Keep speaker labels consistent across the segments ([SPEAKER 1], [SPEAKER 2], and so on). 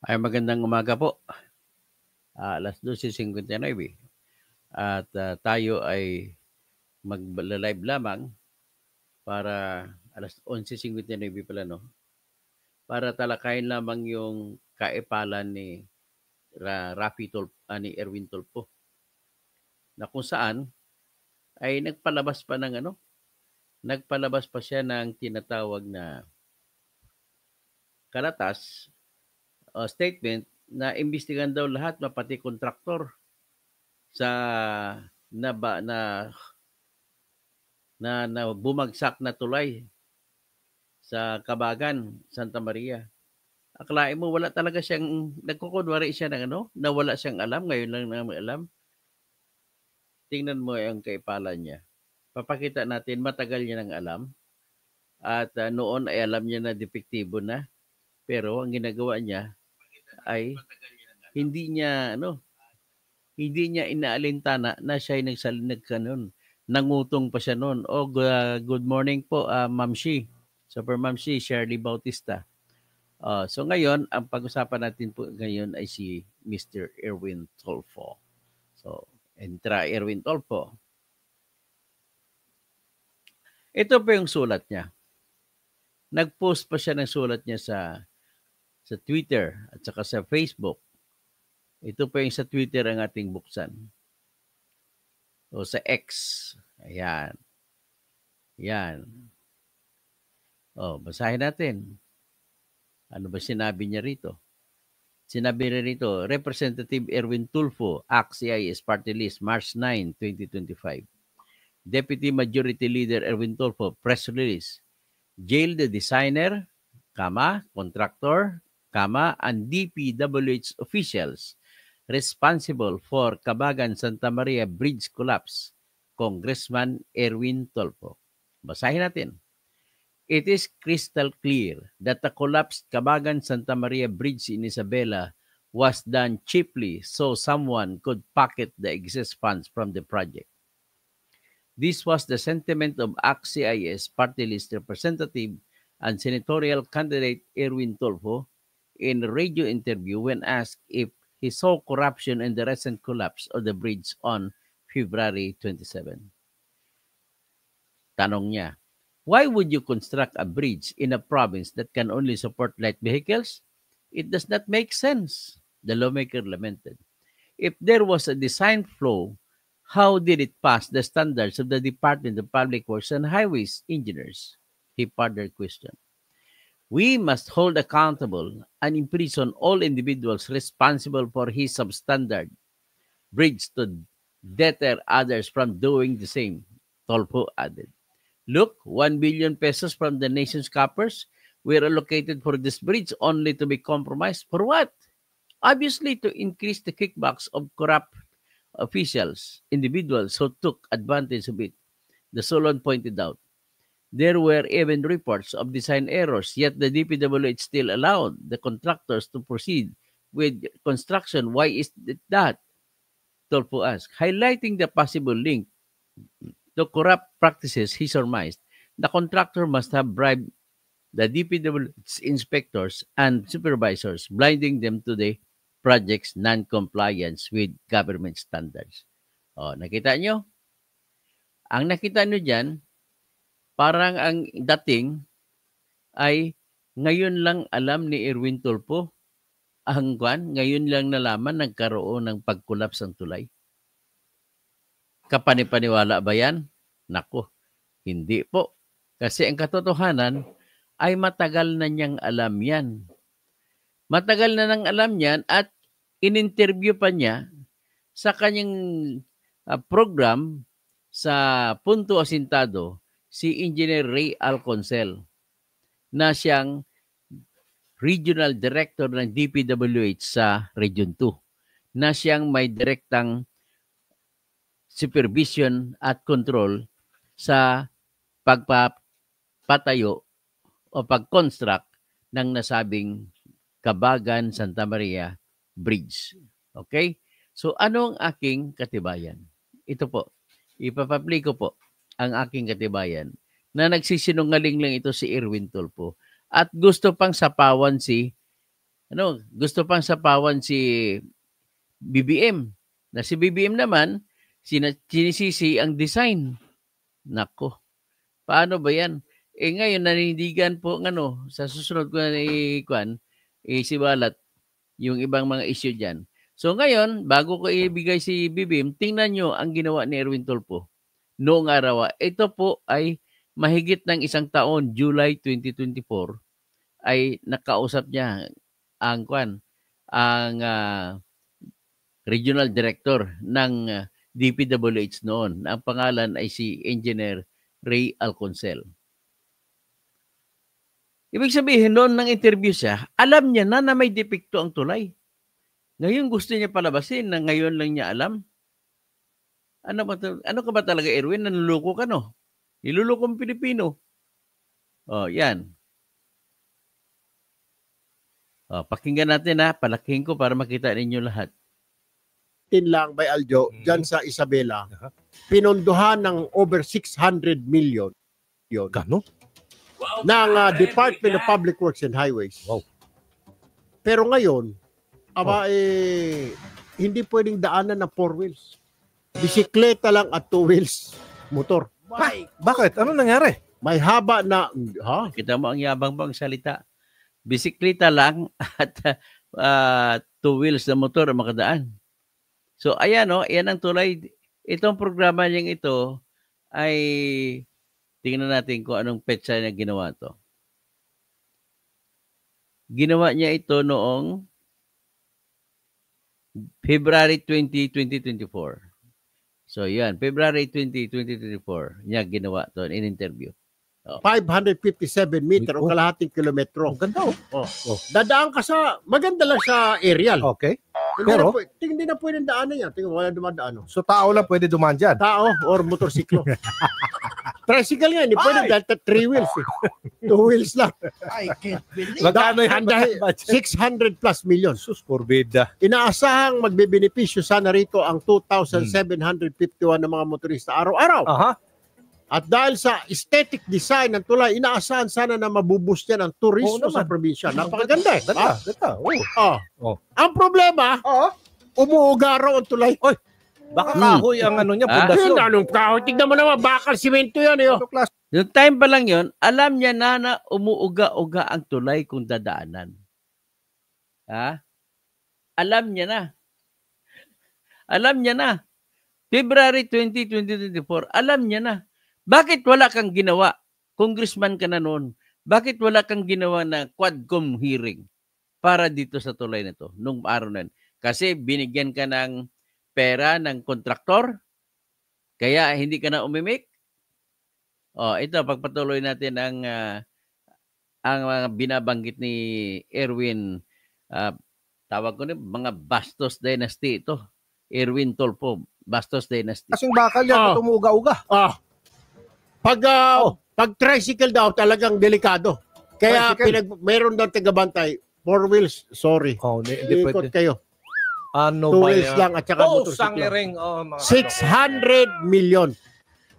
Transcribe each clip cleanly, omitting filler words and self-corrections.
[SPEAKER 1] Ay magandang umaga po. 12:59 at tayo ay magla-live lamang para 11:59 pala, no? Para talakayin lamang yung kaipalan ni ni Erwin Tulfo, na kung saan ay nagpalabas pa siya ng tinatawag na kalatas o statement na imbestigahan daw lahat, pati kontraktor sa na ba na bumagsak na tulay sa Cabagan, Santa Maria. Akalain mo wala talaga siyang nagkukunwari siya ng na wala siyang alam, ngayon lang naman alam. Tingnan mo ang kaipalan niya. Papakita natin matagal niya nang alam at noon ay alam niya na depektibo na, pero ang ginagawa niya ay hindi niya inaalintana na siya ay nangutong pa siya noon. Good morning po, Ma'am Shi. Super Ma'am Shi, Shirley Bautista. So ngayon, ang pag-usapan natin po ngayon ay si Mr. Erwin Tulfo. So, entra Erwin Tulfo. Ito po yung sulat niya. Nag-post pa siya ng sulat niya sa Twitter at saka sa Facebook. Ito po yung sa Twitter ang ating buksan. O sa X. Ayan. Yan. Basahin natin. Ano ba sinabi niya rito? Sinabi rin rito, Representative Erwin Tulfo, ACT-CIS Party List, March 9, 2025. Deputy Majority Leader Erwin Tulfo, press release. Jail the designer, contractor, and DPWH officials responsible for Cabagan Santa Maria Bridge collapse, Congressman Erwin Tulfo. Basahin natin. It is crystal clear that the collapsed Cabagan Santa Maria Bridge in Isabela was done cheaply so someone could pocket the excess funds from the project. This was the sentiment of ACT-CIS Party List Representative and Senatorial candidate Erwin Tulfo in a radio interview when asked if he saw corruption in the recent collapse of the bridge on February 27. Tanong niya, why would you construct a bridge in a province that can only support light vehicles? It does not make sense, the lawmaker lamented. If there was a design flaw, how did it pass the standards of the Department of Public Works and Highways engineers? He further questioned. We must hold accountable and imprison all individuals responsible for his substandard bridge to deter others from doing the same, Tulfo added. Look, 1 billion pesos from the nation's coffers were allocated for this bridge only to be compromised. For what? Obviously, to increase the kickbacks of corrupt officials, individuals who took advantage of it. The Solon pointed out. There were even reports of design errors, yet the DPWH still allowed the contractors to proceed with construction. Why is it that? Tulfo asked, highlighting the possible link to corrupt practices. He surmised the contractor must have bribed the DPWH inspectors and supervisors, blinding them to the project's non-compliance with government standards. Nakita nyo? Ang nakita nyo dyan, parang ang dating ay ngayon lang alam ni Erwin Tulfo ngayon lang nalaman nagkaroon ng pagkulaps ng tulay. Kapanipaniwala ba yan? Nako, hindi po. Kasi ang katotohanan ay matagal na niyang alam yan. Matagal na nang alam yan at in-interview pa niya sa kanyang program sa Punto Asintado si Engineer Ray Alconcel na siyang Regional Director ng DPWH sa Region 2 na siyang may direktang supervision at control sa pagpapatayo o pag-construct ng nasabing Cabagan Santa Maria Bridge. Okay? So ano ang aking katibayan? Ito po, ipapublic ko po ang aking katibayan na nagsisinungaling lang ito si Erwin Tulfo at gusto pang sapawan si gusto pang sapawan si BBM. Na si BBM naman, sinisisi ang design. Nako, paano ba yan? Ngayon, nanindigan po, sa susunod ko na siwalat yung ibang mga issue dyan. So ngayon, bago ko ibigay si BBM, tingnan nyo ang ginawa ni Erwin Tulfo noong araw. Ito po ay mahigit ng isang taon, July 2024, ay nakausap niya ang regional director ng DPWH noon. Ang pangalan ay si Engineer Ray Alconcel. Ibig sabihin noon ng interview siya, alam niya na may depekto ang tulay. Ngayon gusto niya palabasin na ngayon lang niya alam. Ano ka ba talaga, Erwin? Nanluloko ka, no? Niluloko ang Pilipino. Yan. Pakinggan natin, palakihin ko para makita ninyo lahat.
[SPEAKER 2] Lang by Aljo, dyan sa Isabela, pinondohan ng over 600 million yun.
[SPEAKER 3] Gano?
[SPEAKER 2] Ng Department of Public Works and Highways.
[SPEAKER 3] Wow.
[SPEAKER 2] Pero ngayon, hindi pwedeng daanan ng 4 wheels. Bisikleta lang at 2 wheels motor.
[SPEAKER 3] Bakit? Ano nangyari?
[SPEAKER 2] May haba na,
[SPEAKER 1] Kita mo ang yabang bang salita. Bisikleta lang at 2 wheels na motor ang makadaan. So, ayan, yan ang tulay. Itong programa niyang ito ay tingnan natin kung anong petsa niya ginawa to. Ginawa niya ito noong February 20, 2024. So, yan. February 20, 2024 niya ginawa to in interview.
[SPEAKER 2] 557 meter o kalahating kilometro.
[SPEAKER 3] Ang ganda,
[SPEAKER 2] Dadaan ka sa, maganda lang sa aerial.
[SPEAKER 3] Okay.
[SPEAKER 2] Hindi na pwedeng daanan yan. Tingnan, wala dumadaan.
[SPEAKER 3] So, tao lang pwede dumaan dyan?
[SPEAKER 2] Tao or motorsiklo. Tricycle nga, hindi pwede dahil 3 wheels. 2 wheels lang.
[SPEAKER 3] I can't believe. Magkano yan?
[SPEAKER 2] 600 plus million.
[SPEAKER 3] Sus, forbida.
[SPEAKER 2] Inaasahang magbebenepisyo sana rito ang 2,751 ng mga motorista araw-araw. At dahil sa aesthetic design ng tulay, inaasahan sana na mabuboost yan ang turismo sa probinsya. Napakaganda.
[SPEAKER 3] Ganda.
[SPEAKER 2] Ang problema, umuuga raw ang tulay.
[SPEAKER 3] Baka kahoy ang niya, pundasyon.
[SPEAKER 2] Anong kahoy? Tignan mo naman, bakal simento yan.
[SPEAKER 1] Yung time pa lang yon, alam niya na umuuga-uga ang tulay kung dadaanan. Alam niya na. Alam niya na. February 20, 2024, alam niya na. Bakit wala kang ginawa? Congressman ka na noon. Bakit wala kang ginawa na Quadcom hearing para dito sa tulay na to nung araw na yun? Kasi binigyan ka ng pera ng kontraktor, kaya hindi ka na umimik. Ito, pagpatuloy natin ang mga binabanggit ni Erwin, tawag ko na, mga Bastos Dynasty ito. Erwin Tulfo, Bastos Dynasty.
[SPEAKER 3] Kasing bakal yan, tumuga-uga.
[SPEAKER 2] Pag tricycle daw, talagang delikado. Kaya meron daw tagabantay, 4 wheels, sorry.
[SPEAKER 3] Hindi
[SPEAKER 2] ikot
[SPEAKER 3] pwede.
[SPEAKER 2] Kayo.
[SPEAKER 3] 2
[SPEAKER 2] wheels lang at saka motorsiklo. 600 million.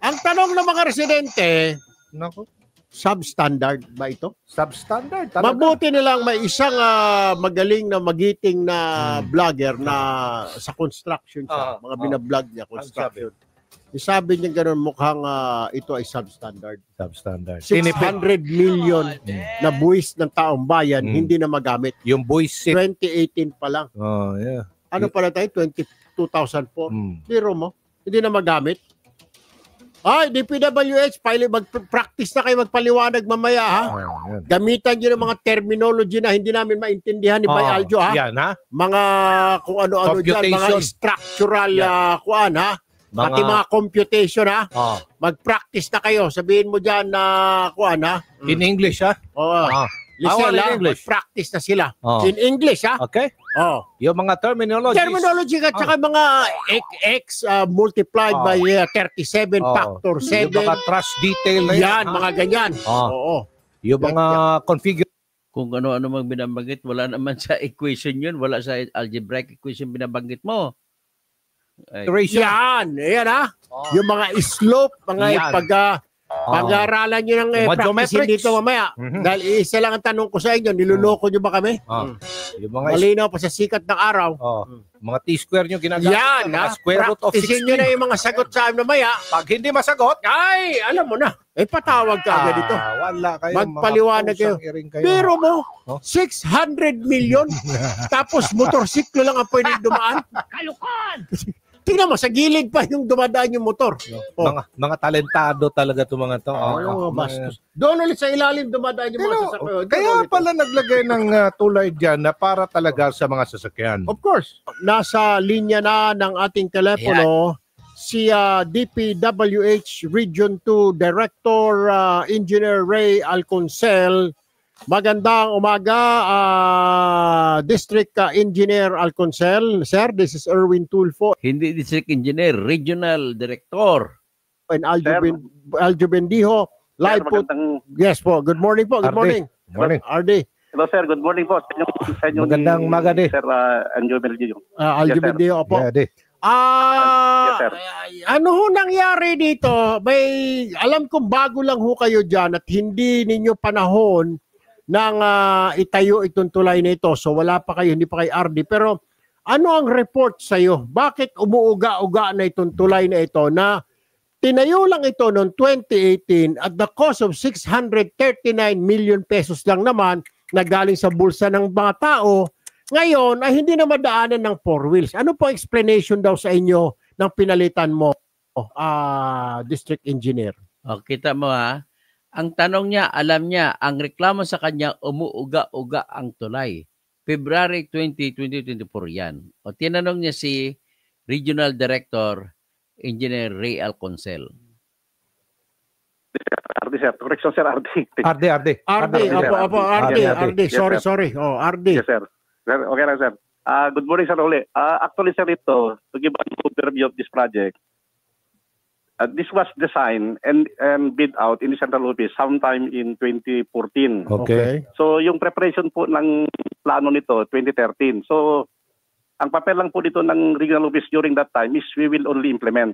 [SPEAKER 2] Ang tanong ng mga residente, substandard ba ito?
[SPEAKER 3] Substandard. Talaga.
[SPEAKER 2] Mabuti nilang may isang magaling na magiting na vlogger na sa construction siya. Mga binablog niya, construction. Sabi niya gano'n, mukhang ito ay substandard. 600 million na buwis ng taong bayan, hindi na magamit.
[SPEAKER 3] Yung buwis 2018
[SPEAKER 2] pa lang.
[SPEAKER 3] Yeah.
[SPEAKER 2] Ano pala tayo? 2004. Biro mo, hindi na magamit. DPWH, mag-practice na kayo magpaliwanag mamaya, ha? Gamitan nyo ng mga terminology na hindi namin maintindihan ni Bay Aljo, ha?
[SPEAKER 3] Yan, ha?
[SPEAKER 2] Mga kung ano-ano dyan, mga structural, ha? Pati mga computation, ha? Mag-practice na kayo. Sabihin mo dyan na, ha?
[SPEAKER 3] In English, ha?
[SPEAKER 2] Listen, mag-practice na sila. In English, ha?
[SPEAKER 3] Okay. Yung mga terminology
[SPEAKER 2] at saka mga x multiplied by 37 factor 7.
[SPEAKER 3] Yung mga trash detail na
[SPEAKER 2] yan. Mga ganyan.
[SPEAKER 3] Yung mga configure.
[SPEAKER 1] Kung ano-ano mang binabanggit, wala naman sa equation yun. Wala sa algebraic equation binabanggit mo.
[SPEAKER 2] Yan, ha? Yung mga slope, mga Pag-aaralan nyo ng
[SPEAKER 3] Mga
[SPEAKER 2] practice
[SPEAKER 3] geometrics.
[SPEAKER 2] dito mamaya. Dahil isa lang ang tanong ko sa inyo, niloloko nyo ba kami?
[SPEAKER 3] Yung mga
[SPEAKER 2] Malinaw pa sa sikat ng araw.
[SPEAKER 3] mga T-square nyo ginagamit.
[SPEAKER 2] Yan,
[SPEAKER 3] mga
[SPEAKER 2] ha?
[SPEAKER 3] square root of
[SPEAKER 2] Practicein nyo
[SPEAKER 3] 16.
[SPEAKER 2] na yung mga sagot sa amin mamaya.
[SPEAKER 3] Pag hindi masagot,
[SPEAKER 2] Ay, alam mo na. Patawag ka agad dito.
[SPEAKER 3] wala kayo.
[SPEAKER 2] Magpaliwanag kayo. Pero mo, 600 million, tapos motorsiklo lang ang pwedeng dumaan.
[SPEAKER 4] Kalukan!
[SPEAKER 2] Tingnan mo, sa gilid pa yung dumadaan yung motor.
[SPEAKER 3] Mga talentado talaga itong mga to.
[SPEAKER 2] Mga bastos. Doon ulit sa ilalim dumadaan yung mga sasakyan.
[SPEAKER 3] Kaya pala naglagay ng tulay dyan na para talaga sa mga sasakyan.
[SPEAKER 2] Of course, nasa linya na ng ating telepono si DPWH Region 2 Director Engineer Ray Alconcel. Magandang umaga, District Engineer Alconcel. Sir, this is Erwin Tulfo
[SPEAKER 1] Hindi district engineer, regional director.
[SPEAKER 2] and Aljo Bendijo. Live po. Yes po. Good morning po. Good
[SPEAKER 3] RD.
[SPEAKER 2] morning.
[SPEAKER 3] Morning.
[SPEAKER 2] RD.
[SPEAKER 5] Hello sir, good morning po. Sa inyong
[SPEAKER 3] Magandang umaga, Sir
[SPEAKER 5] Anjo Bendijo.
[SPEAKER 2] Aljo
[SPEAKER 5] Yes, sir.
[SPEAKER 2] Bendijo po.
[SPEAKER 3] Yeah, di.
[SPEAKER 5] Yes, sir.
[SPEAKER 2] Ano ho nangyari dito? Alam kong bago lang ho kayo dyan at hindi ninyo panahon nang itayo itong tulay na ito. So wala pa kayo, hindi pa kayo RD. Pero ano ang report sa iyo? Bakit umuuga-uga na itong tulay na ito na tinayo lang ito noong 2018 at the cost of 639 million pesos lang naman na galing sa bulsa ng mga tao, ngayon ay hindi na madaanan ng four wheels. Ano po explanation daw sa inyo ng pinalitan mo, District Engineer?
[SPEAKER 1] Kita mo ang tanong niya, alam niya, ang reklamo sa kanya, umuuga-uga ang tulay. February 20, 2024 yan. Tinanong niya si Regional Director Engineer Ray Alconcel.
[SPEAKER 5] RD sir, correction sir, RD.
[SPEAKER 3] RD.
[SPEAKER 2] RD.
[SPEAKER 5] Yes, sir.
[SPEAKER 2] Sorry. RD.
[SPEAKER 5] Yes sir. Sir, okay lang sir. Good morning sir uli. Actually sir ito, to give an overview of this project, this was designed and bid out in the central office sometime in 2014.
[SPEAKER 3] Okay.
[SPEAKER 5] So yung preparation po ng plano nito 2013. So ang papel lang po dito ng regional office during that time is we will only implement.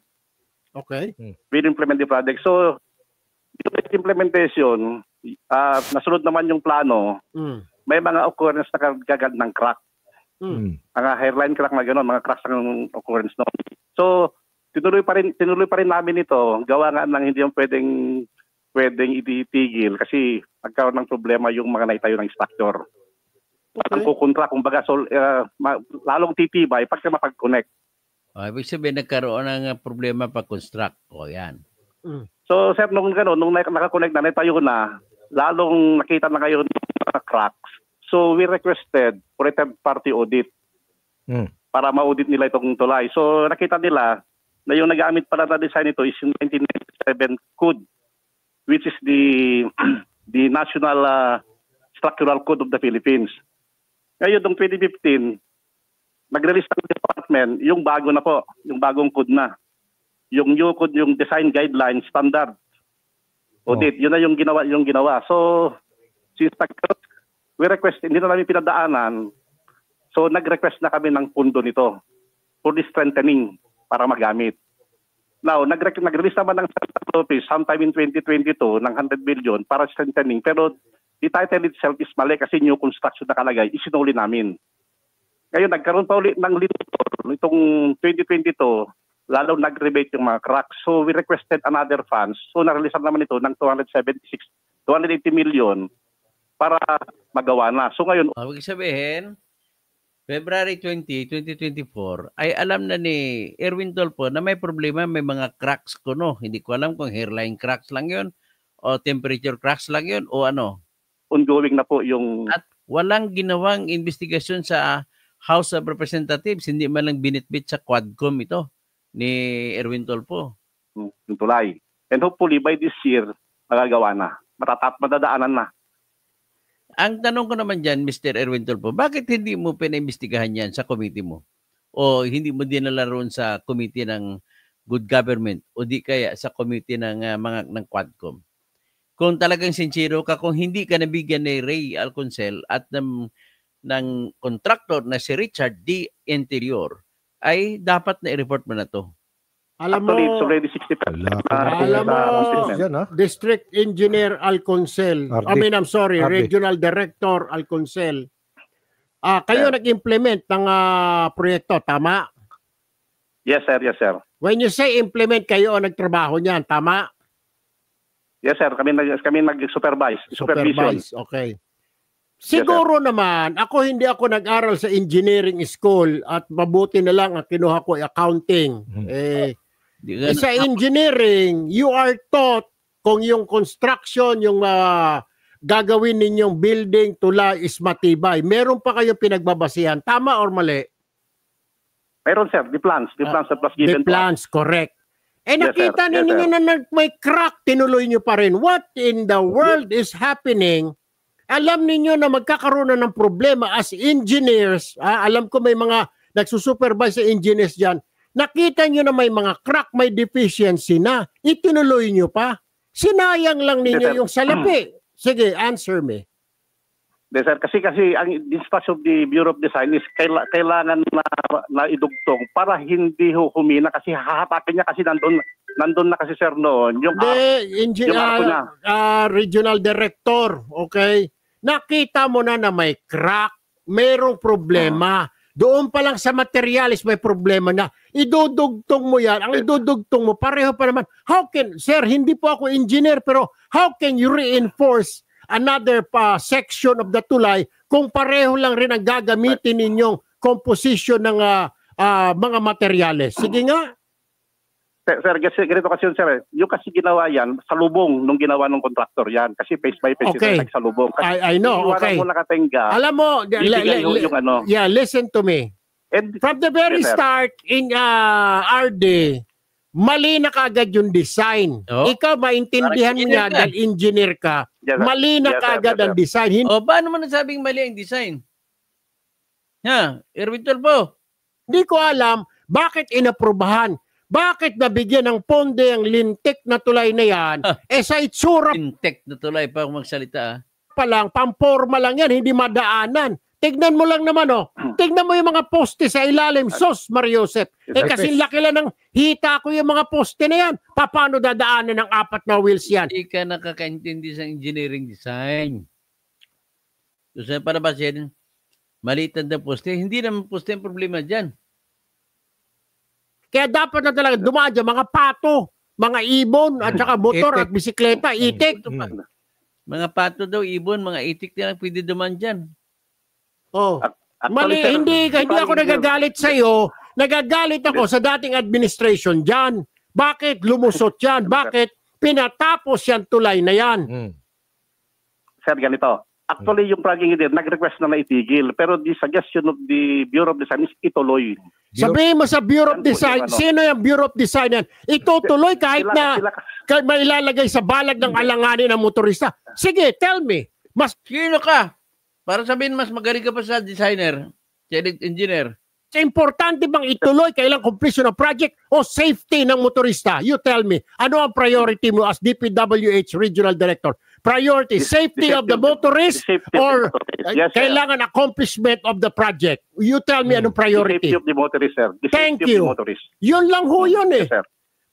[SPEAKER 2] Okay.
[SPEAKER 5] We will implement the project. So yung implementation, nasunod naman yung plano, may mga occurrence na kagad ng crack. Mga hairline crack na gano'n, mga cracks ng occurrence noon. So tinuloy pa rin namin ito. Gawa nga ng hindi yung pwedeng itigil kasi nagkaroon ng problema yung mga naitayo ng structure. Ang kukontra, kumbaga, lalong titibay pagka mapag-connect.
[SPEAKER 1] Ibig sabihin, nagkaroon ng problema pag-construct. Yan.
[SPEAKER 5] So, sir, nung nakakonect na, naitayo na, lalong nakita na kayo ng mga cracks. So, we requested for a third-party audit para ma-audit nila itong tulay. So, nakita nila na yung nag-aamit pala na design ito is yung 1997 code, which is the National Structural Code of the Philippines. Ngayon, noong 2015, nag-release ng department yung bago na po, yung bagong code na. Yung new code, yung Design Guideline Standard Audit, yun na yung ginawa. So, since we request, hindi na namin pinadaanan, so nag-request na kami ng pundo nito for the strengthening para magamit. Now, nag-release naman ng Central Office sometime in 2022 ng 100 billion para strengthening. Pero the title itself is mali kasi new construction nakalagay. Isinuli namin. Ngayon, nagkaroon pa ulit ng linitor itong 2022, lalo nag-rebate yung mga cracks. So, we requested another funds. So, na-release naman ito ng 280 million para magawa na. So, ngayon,
[SPEAKER 1] Ibig sabihin, February 20, 2024, ay alam na ni Erwin Tulfo na may problema, may mga cracks kuno. Hindi ko alam kung hairline cracks lang yun o temperature cracks lang yun o ano.
[SPEAKER 5] ongoing na po yung...
[SPEAKER 1] At walang ginawang investigasyon sa House of Representatives. Hindi man lang binitbit sa Quadcom ito ni Erwin Tulfo.
[SPEAKER 5] Yung tulay. And hopefully by this year, magagawa na. Madadaanan na.
[SPEAKER 1] Ang tanong ko naman dyan, Mr. Erwin Tulfo, bakit hindi mo pinaimbestigahan yan sa committee mo? O hindi mo dinala roon sa committee ng good government o di kaya sa committee ng ng Quadcom? Kung talagang sincero ka, kung hindi ka nabigyan ni Ray Alconcel at ng contractor na si Richard D. Interior, ay dapat na i-report mo na to.
[SPEAKER 2] Alam mo,
[SPEAKER 5] Actually, it's already 60%.
[SPEAKER 2] alam mo,
[SPEAKER 3] Yan, ha?
[SPEAKER 2] District Engineer Alconcel, I'm sorry,
[SPEAKER 3] RD.
[SPEAKER 2] Regional Director Alconcel, kayo
[SPEAKER 5] Sir.
[SPEAKER 2] nag-implement ng proyekto, tama?
[SPEAKER 5] Yes, sir. Yes, sir.
[SPEAKER 2] When you say implement, kayo ang nagtrabaho niyan, tama?
[SPEAKER 5] Yes, sir. Kami nag-supervise. Supervision.
[SPEAKER 2] Supervise, okay. Siguro naman, hindi ako nag-aral sa engineering school at mabuti na lang ang kinuha ko ay accounting. Sa engineering, you are taught kung yung construction, yung gagawin ninyong building, tulay is matibay. Meron pa kayong pinagbabasihan. Tama or mali?
[SPEAKER 5] Meron, sir. The plans. The plans that was
[SPEAKER 2] The
[SPEAKER 5] given to us.
[SPEAKER 2] plans, correct.
[SPEAKER 5] Yes,
[SPEAKER 2] Nakita
[SPEAKER 5] sir. Yes,
[SPEAKER 2] ninyo
[SPEAKER 5] sir.
[SPEAKER 2] na may crack, tinuloy nyo pa rin. What in the world is happening? Alam ninyo na magkakaroon na ng problema as engineers. Alam ko may mga nagsusupervise sa engineers dyan. Nakita nyo na may mga crack, may deficiency na. Itinuloy nyo pa. Sinayang lang ninyo
[SPEAKER 5] Yes, sir.
[SPEAKER 2] yung salapi. Sige, answer me.
[SPEAKER 5] Yes, sir. Kasi ang instruction of the Bureau of Design is kailangan na idugtong para hindi humina kasi hahatakin niya kasi nandun na kasi, sir, noon. Yung
[SPEAKER 2] Regional Director, okay? Nakita mo na may crack, mayroong problema. Doon pa lang sa materialis may problema na. Idudugtong mo yan. Ang idudugtong mo, pareho pa naman. Sir, hindi po ako engineer, pero how can you reinforce another section of the tulay kung pareho lang rin ang gagamitin ninyong composition ng mga materyales? Sige nga.
[SPEAKER 5] Sir, ganito kasi yun, sir. Yung kasi ginawa yan, salubong nung ginawa ng contractor yan. Kasi face by face
[SPEAKER 2] Okay.
[SPEAKER 5] yung salubong.
[SPEAKER 2] I know, okay.
[SPEAKER 5] Mo nakatenga,
[SPEAKER 2] Alam mo,
[SPEAKER 5] yung ano.
[SPEAKER 2] yeah, listen to me.
[SPEAKER 5] And,
[SPEAKER 2] From the very
[SPEAKER 5] Yes, sir.
[SPEAKER 2] start in RD, mali na kaagad yung design.
[SPEAKER 1] Oh.
[SPEAKER 2] Ikaw maintindihan mo
[SPEAKER 1] Engineer
[SPEAKER 2] niya
[SPEAKER 1] ka.
[SPEAKER 2] dahil engineer ka.
[SPEAKER 5] Yes, sir.
[SPEAKER 2] Mali na
[SPEAKER 5] Yes, sir.
[SPEAKER 2] kaagad
[SPEAKER 5] Yes,
[SPEAKER 2] ang
[SPEAKER 5] sir.
[SPEAKER 2] design.
[SPEAKER 1] O, paano mo nasabing mali ang design? Erwin Tulfo.
[SPEAKER 2] Hindi ko alam bakit inaprubahan. Bakit nabigyan ng ponde ang lintik na tulay na yan? Sa itsura
[SPEAKER 1] Intek na tulay pa ako magsalita.
[SPEAKER 2] pa lang, pamporma lang yan, hindi madaanan. Tignan mo lang naman, Tignan mo yung mga poste sa ilalim. Sos, Mario Josep. Kasi laki lang ng hita ko yung mga poste na yan. Paano dadaanan ng 4 na wheels yan?
[SPEAKER 1] Hindi ka nakakaintindi sa engineering design. So, saan para ba siya? Maliit na poste. Hindi naman poste ang problema dyan.
[SPEAKER 2] Kaya dapat na talaga dumaan dyan, mga pato, mga ibon, at saka motor at bisikleta, itik.
[SPEAKER 1] Mga pato daw, ibon, mga itik na lang pwede duman dyan.
[SPEAKER 2] Mali,
[SPEAKER 5] sir,
[SPEAKER 2] hindi ako nagagalit sa iyo. Nagagalit ako sa dating administration dyan. Bakit lumusot yan? Bakit pinatapos yan tulay na yan?
[SPEAKER 5] Sir, ganito. Actually, yung project din, nag-request na itigil. Pero the suggestion of the Bureau of Design is ituloy.
[SPEAKER 2] Sabihin mo sa Bureau of
[SPEAKER 5] Yan po
[SPEAKER 2] Design,
[SPEAKER 5] yung ano.
[SPEAKER 2] sino yung Bureau of Design yan? Itutuloy kahit na kahit mailalagay sa balag ng alanganin ng motorista. Sige, tell me. Mas
[SPEAKER 1] Sino ka? Para sabihin mas magaling ka pa sa designer, sa engineer.
[SPEAKER 2] importante bang ituloy kailang completion ng project o safety ng motorista? You tell me. Ano ang priority mo as DPWH Regional Director? Priority, safety of the motorist or
[SPEAKER 5] Yes, sir.
[SPEAKER 2] kailangan accomplishment of the project? You tell me anong
[SPEAKER 5] The
[SPEAKER 2] priority.
[SPEAKER 5] safety of the motorist, sir. The
[SPEAKER 2] Thank
[SPEAKER 5] safety
[SPEAKER 2] you.
[SPEAKER 5] of the motorist.
[SPEAKER 2] Yun lang ho yun eh.
[SPEAKER 5] Yes, sir.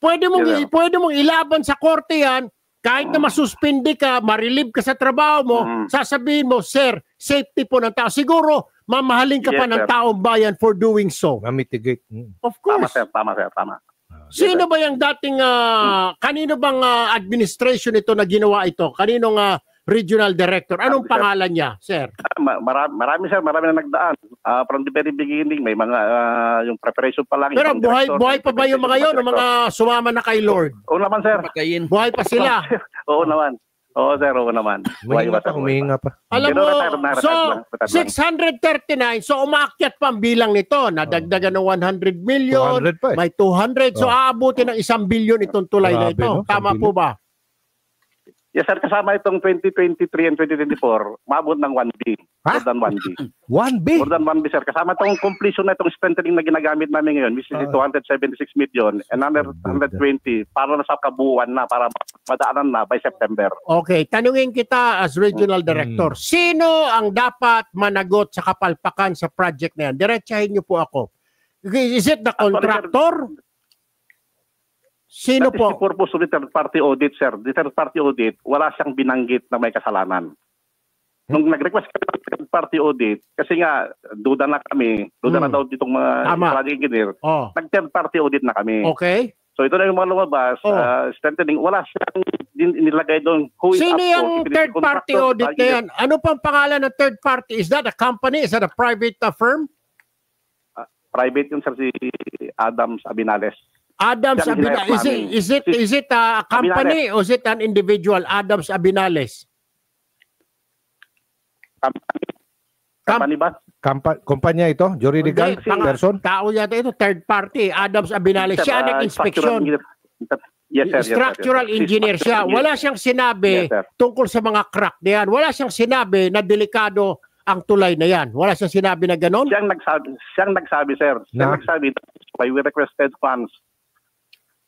[SPEAKER 2] Pwede
[SPEAKER 5] Yes, sir.
[SPEAKER 2] mong ilaban sa korte yan, kahit na masuspindi ka, marilib ka sa trabaho mo, sasabihin mo, sir, safety po ng tao. Siguro, mamahalin ka pa
[SPEAKER 5] Yes,
[SPEAKER 2] ng
[SPEAKER 5] sir.
[SPEAKER 2] taong bayan for doing so.
[SPEAKER 3] Ma-mitigate.
[SPEAKER 2] Of
[SPEAKER 5] Tama,
[SPEAKER 2] course.
[SPEAKER 5] sir. Tama, sir. Tama.
[SPEAKER 2] Sino ba yung dating, kanino bang administration ito na ginawa ito? Kaninong regional director? Anong
[SPEAKER 5] Sir.
[SPEAKER 2] pangalan niya, sir?
[SPEAKER 5] Marami, sir. Marami na nagdaan. From the very beginning, may mga yung preparation pa lang.
[SPEAKER 2] Pero
[SPEAKER 5] yung director,
[SPEAKER 2] buhay pa ba yung mga yon, yung mga sumama na kay Lord?
[SPEAKER 5] Oo naman, sir.
[SPEAKER 1] Pakayin.
[SPEAKER 2] Buhay pa sila.
[SPEAKER 5] Oo naman. Oo, sir. Oo naman.
[SPEAKER 3] Humihinga pa,
[SPEAKER 5] sir.
[SPEAKER 3] humihinga pa.
[SPEAKER 2] Alam
[SPEAKER 5] Pero
[SPEAKER 2] mo,
[SPEAKER 5] retired
[SPEAKER 2] so
[SPEAKER 5] lang.
[SPEAKER 2] 639, so umaakyat pa ang bilang nito. Nadagdagan ng 100 million,
[SPEAKER 3] 200 pa eh.
[SPEAKER 2] may 200, so aabutin ng 1 billion itong tulay na
[SPEAKER 3] Grabe,
[SPEAKER 2] ito.
[SPEAKER 3] no?
[SPEAKER 2] Tama
[SPEAKER 3] 1
[SPEAKER 2] po ba?
[SPEAKER 5] Yes, sir. Kasama itong 2023 and 2024, maabot ng 1B.
[SPEAKER 3] Ha?
[SPEAKER 5] More than 1B.
[SPEAKER 3] 1B.
[SPEAKER 5] More than 1B, sir. Kasama itong completion na itong strengthening na ginagamit namin ngayon, which is 276 million, and another 120 para na sa kabuuan na, para madaanan na by September.
[SPEAKER 2] Okay, tanungin kita as regional director. Sino ang dapat managot sa kapalpakan sa project na yan? Diretsahin niyo po ako. Is it the contractor? Sino
[SPEAKER 5] That is
[SPEAKER 2] po?
[SPEAKER 5] the purpose of the third party audit, sir. The third party audit, wala siyang binanggit na may kasalanan. Nung nag-request kami ng third party audit, kasi nga, duda na daw ditong mga project engineer, nag-third party audit na kami.
[SPEAKER 2] Okay.
[SPEAKER 5] So ito na yung mga lumabas, strengthening, wala siyang nilagay doon.
[SPEAKER 2] Sino yung third party audit na yan? Ano pang pangalan ng third party? Is that a company? Is that a private firm?
[SPEAKER 5] Private yun, sir, si Adams Abinales.
[SPEAKER 2] Adams Abinales. Is it a company or is it an individual? Adams Abinales.
[SPEAKER 5] Company ba?
[SPEAKER 3] Kumpanya ito? Juridical person?
[SPEAKER 2] Tao yata ito, third party. Adams Abinales. Siya nag-inspeksyon.
[SPEAKER 5] Yes, sir.
[SPEAKER 2] Structural engineer siya. Wala siyang sinabi tungkol sa mga crack na yan. Wala siyang sinabi na delikado ang tulay na yan. Wala siyang sinabi na gano'n?
[SPEAKER 5] Siyang nagsabi, sir. Siyang nagsabi, we requested funds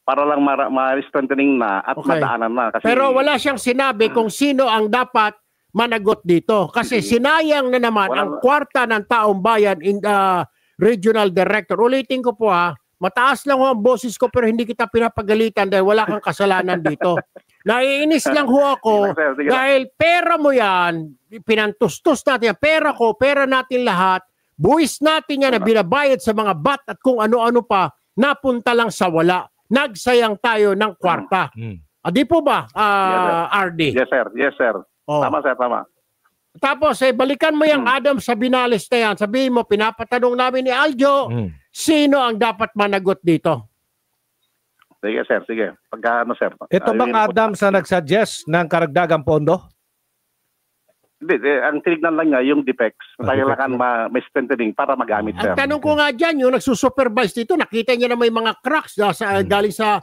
[SPEAKER 5] para lang ma-strengthening na at madaanan na. Kasi,
[SPEAKER 2] pero wala siyang sinabi kung sino ang dapat managot dito. Kasi sinayang na naman ang kwarta ng taong bayan in regional director. Ulitin ko po mataas lang ho ang boses ko pero hindi kita pinapagalitan dahil wala kang kasalanan dito. Naiinis lang ho ako dahil pera mo yan, pinantustos natin yan, pera ko, pera natin lahat, buwis natin yan na binabayad sa mga bat at kung ano-ano pa, napunta lang sa wala. Nagsayang tayo ng kwarta. Di po ba, RD?
[SPEAKER 5] Yes, sir. Yes, sir. Tama, sir. Tama.
[SPEAKER 2] Tapos, balikan mo yung Adams Abinales na yan. Sabihin mo, pinapatanong namin ni Aljo, sino ang dapat managot dito?
[SPEAKER 5] Sige, sir. Sige. Sir.
[SPEAKER 3] Ito bang Adams na nagsuggest ng karagdagang pondo?
[SPEAKER 5] Hindi. Ang tinignan lang niya, yung defects. Kailangan may strengthening para magamit, sir.
[SPEAKER 2] Ang tanong ko nga dyan, yung nagsusupervise dito, nakita niya na may mga cracks galing sa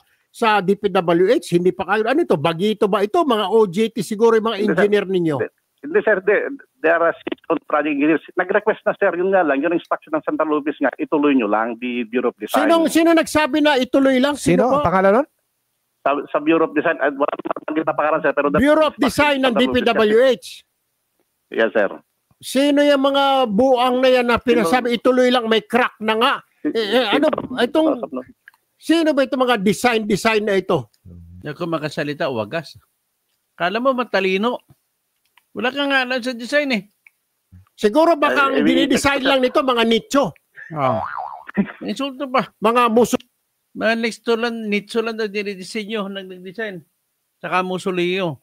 [SPEAKER 2] DPWH. Hindi pa kayo, ano ito, bagito ba ito? Mga OJT siguro yung mga engineer ninyo.
[SPEAKER 5] Hindi, sir. There are 6 project engineers. Nag-request na, sir. Yun nga lang. Yung instruction ng Central Office nga, ituloy nyo lang, the Bureau of Design.
[SPEAKER 2] Sino nagsabi na ituloy lang?
[SPEAKER 3] Sino ang pangalan nun?
[SPEAKER 5] Sa Bureau of Design. Wala naman na pangalan, sir. Pero
[SPEAKER 2] Bureau of Design ng DPWH.
[SPEAKER 5] Yes, sir.
[SPEAKER 2] Sino yung mga buang na yan na pinasabi ituloy lang, may crack na nga? Sino ba itong mga design na ito?
[SPEAKER 1] Kung makasalita, wagas. Kala mo matalino. Wala kang alam sa design
[SPEAKER 2] Siguro baka ang dinidesign lang nito mga nicho.
[SPEAKER 1] Insulto pa.
[SPEAKER 2] Mga muso.
[SPEAKER 1] Mga nicho lang na dinidisenyo nag-design. Saka musoleo.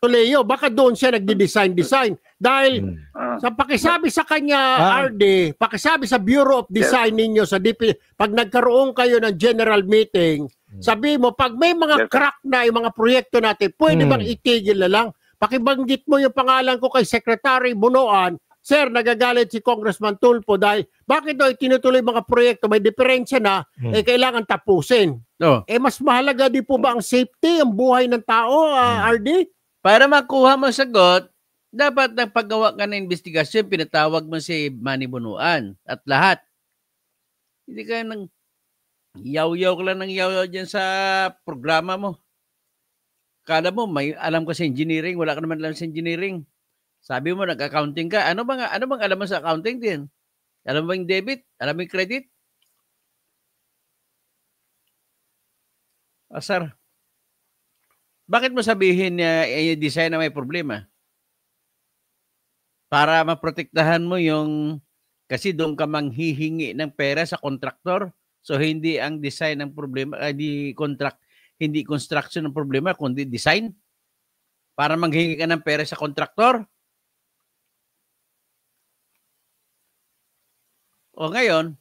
[SPEAKER 2] Leo, baka doon siya nagdi-design. Dahil sa pakisabi sa kanya, RD, pakisabi sa Bureau of Design ninyo, sa DP, pag nagkaroon kayo ng general meeting, sabi mo, pag may mga crack na yung mga proyekto natin, pwede bang itigil na lang? Pakibanggit mo yung pangalan ko kay Secretary Bunoan, sir, nagagalit si Congressman Tulfo dahil bakit daw itinutuloy mga proyekto, may diferensya na, kailangan tapusin. Mas mahalaga di po ba ang safety, ang buhay ng tao, RD?
[SPEAKER 1] Para makuha mo sagot, dapat nagpagawa ka ng investigasyon, pinatawag mo si Manny Bunuan at lahat. Hindi ka nang yaw-yaw ka lang ng yaw-yaw dyan sa programa mo. Kala mo, may alam ka sa engineering, wala ka naman alam sa engineering. Sabi mo, nag-accounting ka. Ano bang alam mo sa accounting din? Alam mo yung debit? Alam mo yung credit? Asar. Bakit mo sabihin na design na may problema? Para maprotektahan mo yung, kasi doon ka manghihingi ng pera sa kontraktor. So hindi ang design ng problema, hindi construction ng problema, kundi design. Para manghihingi ka ng pera sa kontraktor. O ngayon,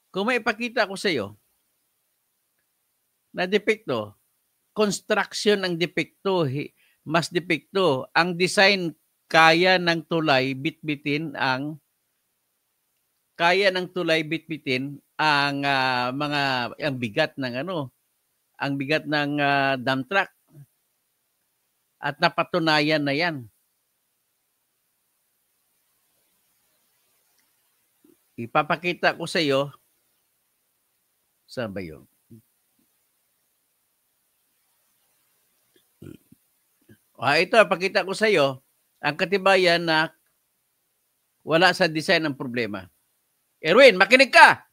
[SPEAKER 1] kung may ipakita ko sa iyo na depekto, construction ang depekto, mas depekto. Ang design kaya ng tulay bitbitin ang ang bigat ng ang bigat ng dump truck. At napatunayan na 'yan. Ipapakita ko sa iyo. Saan ba 'yon? Ito, pakita ko sa iyo ang katibayan na wala sa design ang problema. Erwin, makinig ka!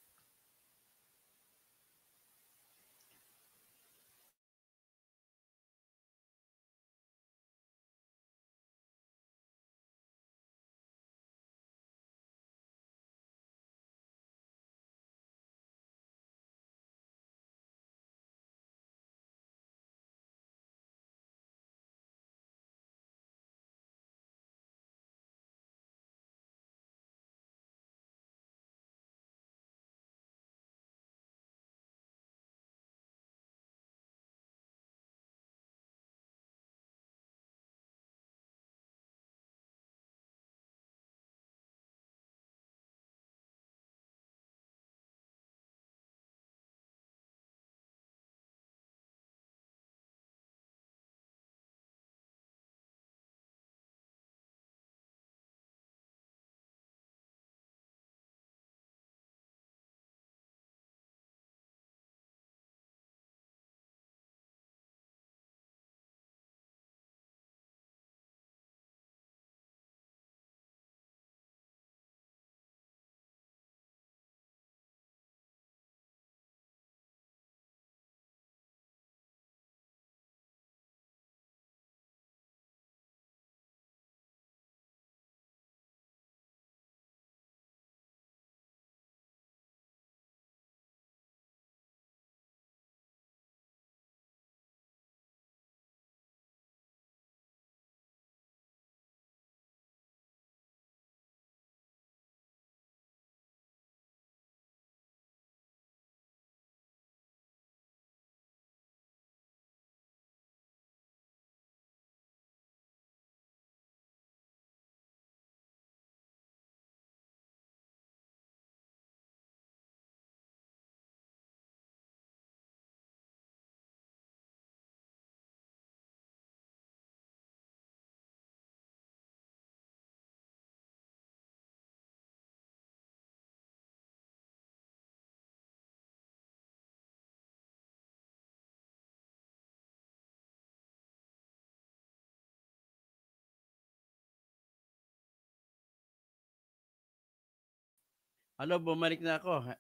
[SPEAKER 1] Hello, bumalik na ako.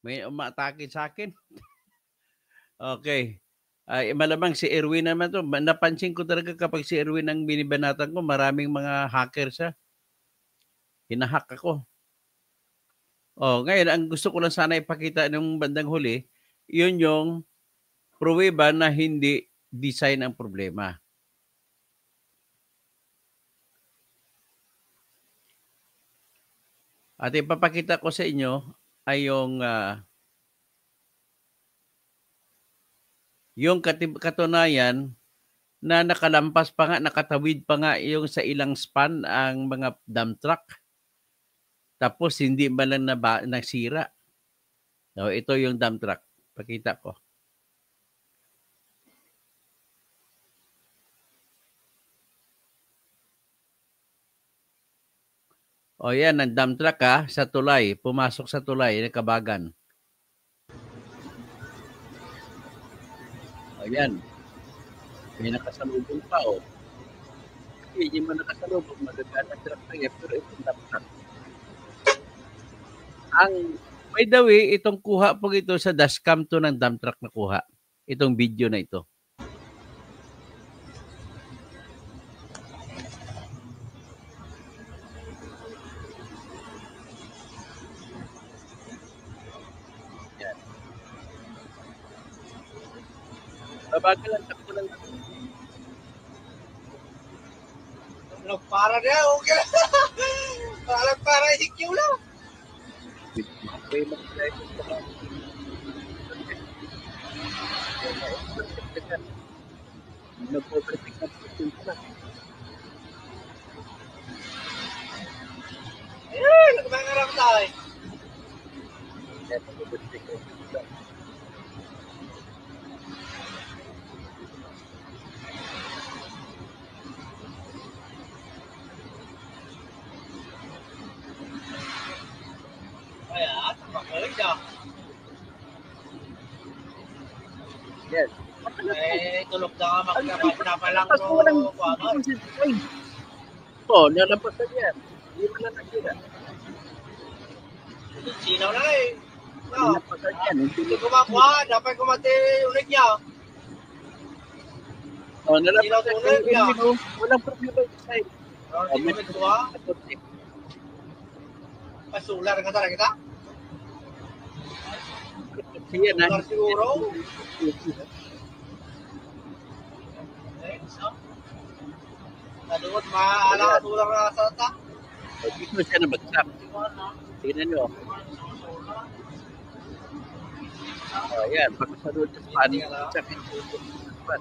[SPEAKER 1] May umatake sa akin. Okay. Ay, malamang si Erwin naman to. Napansin ko talaga kapag si Erwin ang binibanatan ko, maraming mga hacker siya. Hinahack ako. Oh, ngayon, ang gusto ko lang sana ipakita ng bandang huli, yun yung pruweba na hindi design ang problema. At ipapakita ko sa inyo ay yung katunayan na nakalampas pa nga, nakatawid pa nga yung sa ilang span ang mga dump truck. Tapos hindi ba lang nasira. So, ito yung dump truck. Pakita ko. O yan, ang dump truck sa tulay. Pumasok sa tulay, nakabagan. O yan. May nakasalubong pa Hindi mo nakasalubong, magagana truck na yan, pero itong dump truck. By the way, itong kuha po ito sa dashcam to ng dump truck na kuha. Itong video na ito. Yan. Babagal ang takbo ng
[SPEAKER 4] para na, okay. Para hikyo lang.
[SPEAKER 1] May mag-drive ito ka. Nag-overtake na po na.
[SPEAKER 4] Ayun, nagmangarap tayo.
[SPEAKER 1] Nag-overtake na po.
[SPEAKER 4] Ayan, magaling na.
[SPEAKER 1] Yes.
[SPEAKER 4] Tulog na nga magkapalang ko.
[SPEAKER 1] Nalampasan yan. Hindi mo na nakira.
[SPEAKER 4] Sinaw na No.
[SPEAKER 1] Nalampasan yan.
[SPEAKER 4] Hindi kumakuha, dapat kumati ulit niya.
[SPEAKER 1] Nalampasan yan. Walang problema yung design.
[SPEAKER 4] Hindi mo kuha. Pasular ka talaga kita?
[SPEAKER 1] Sige na.
[SPEAKER 4] Sular siguro. Nadugot, maaala ka sular na sa ta.
[SPEAKER 1] Dito siya nabagsak. Tingnan nyo. Ayan, pagkasunod sa span, check in span.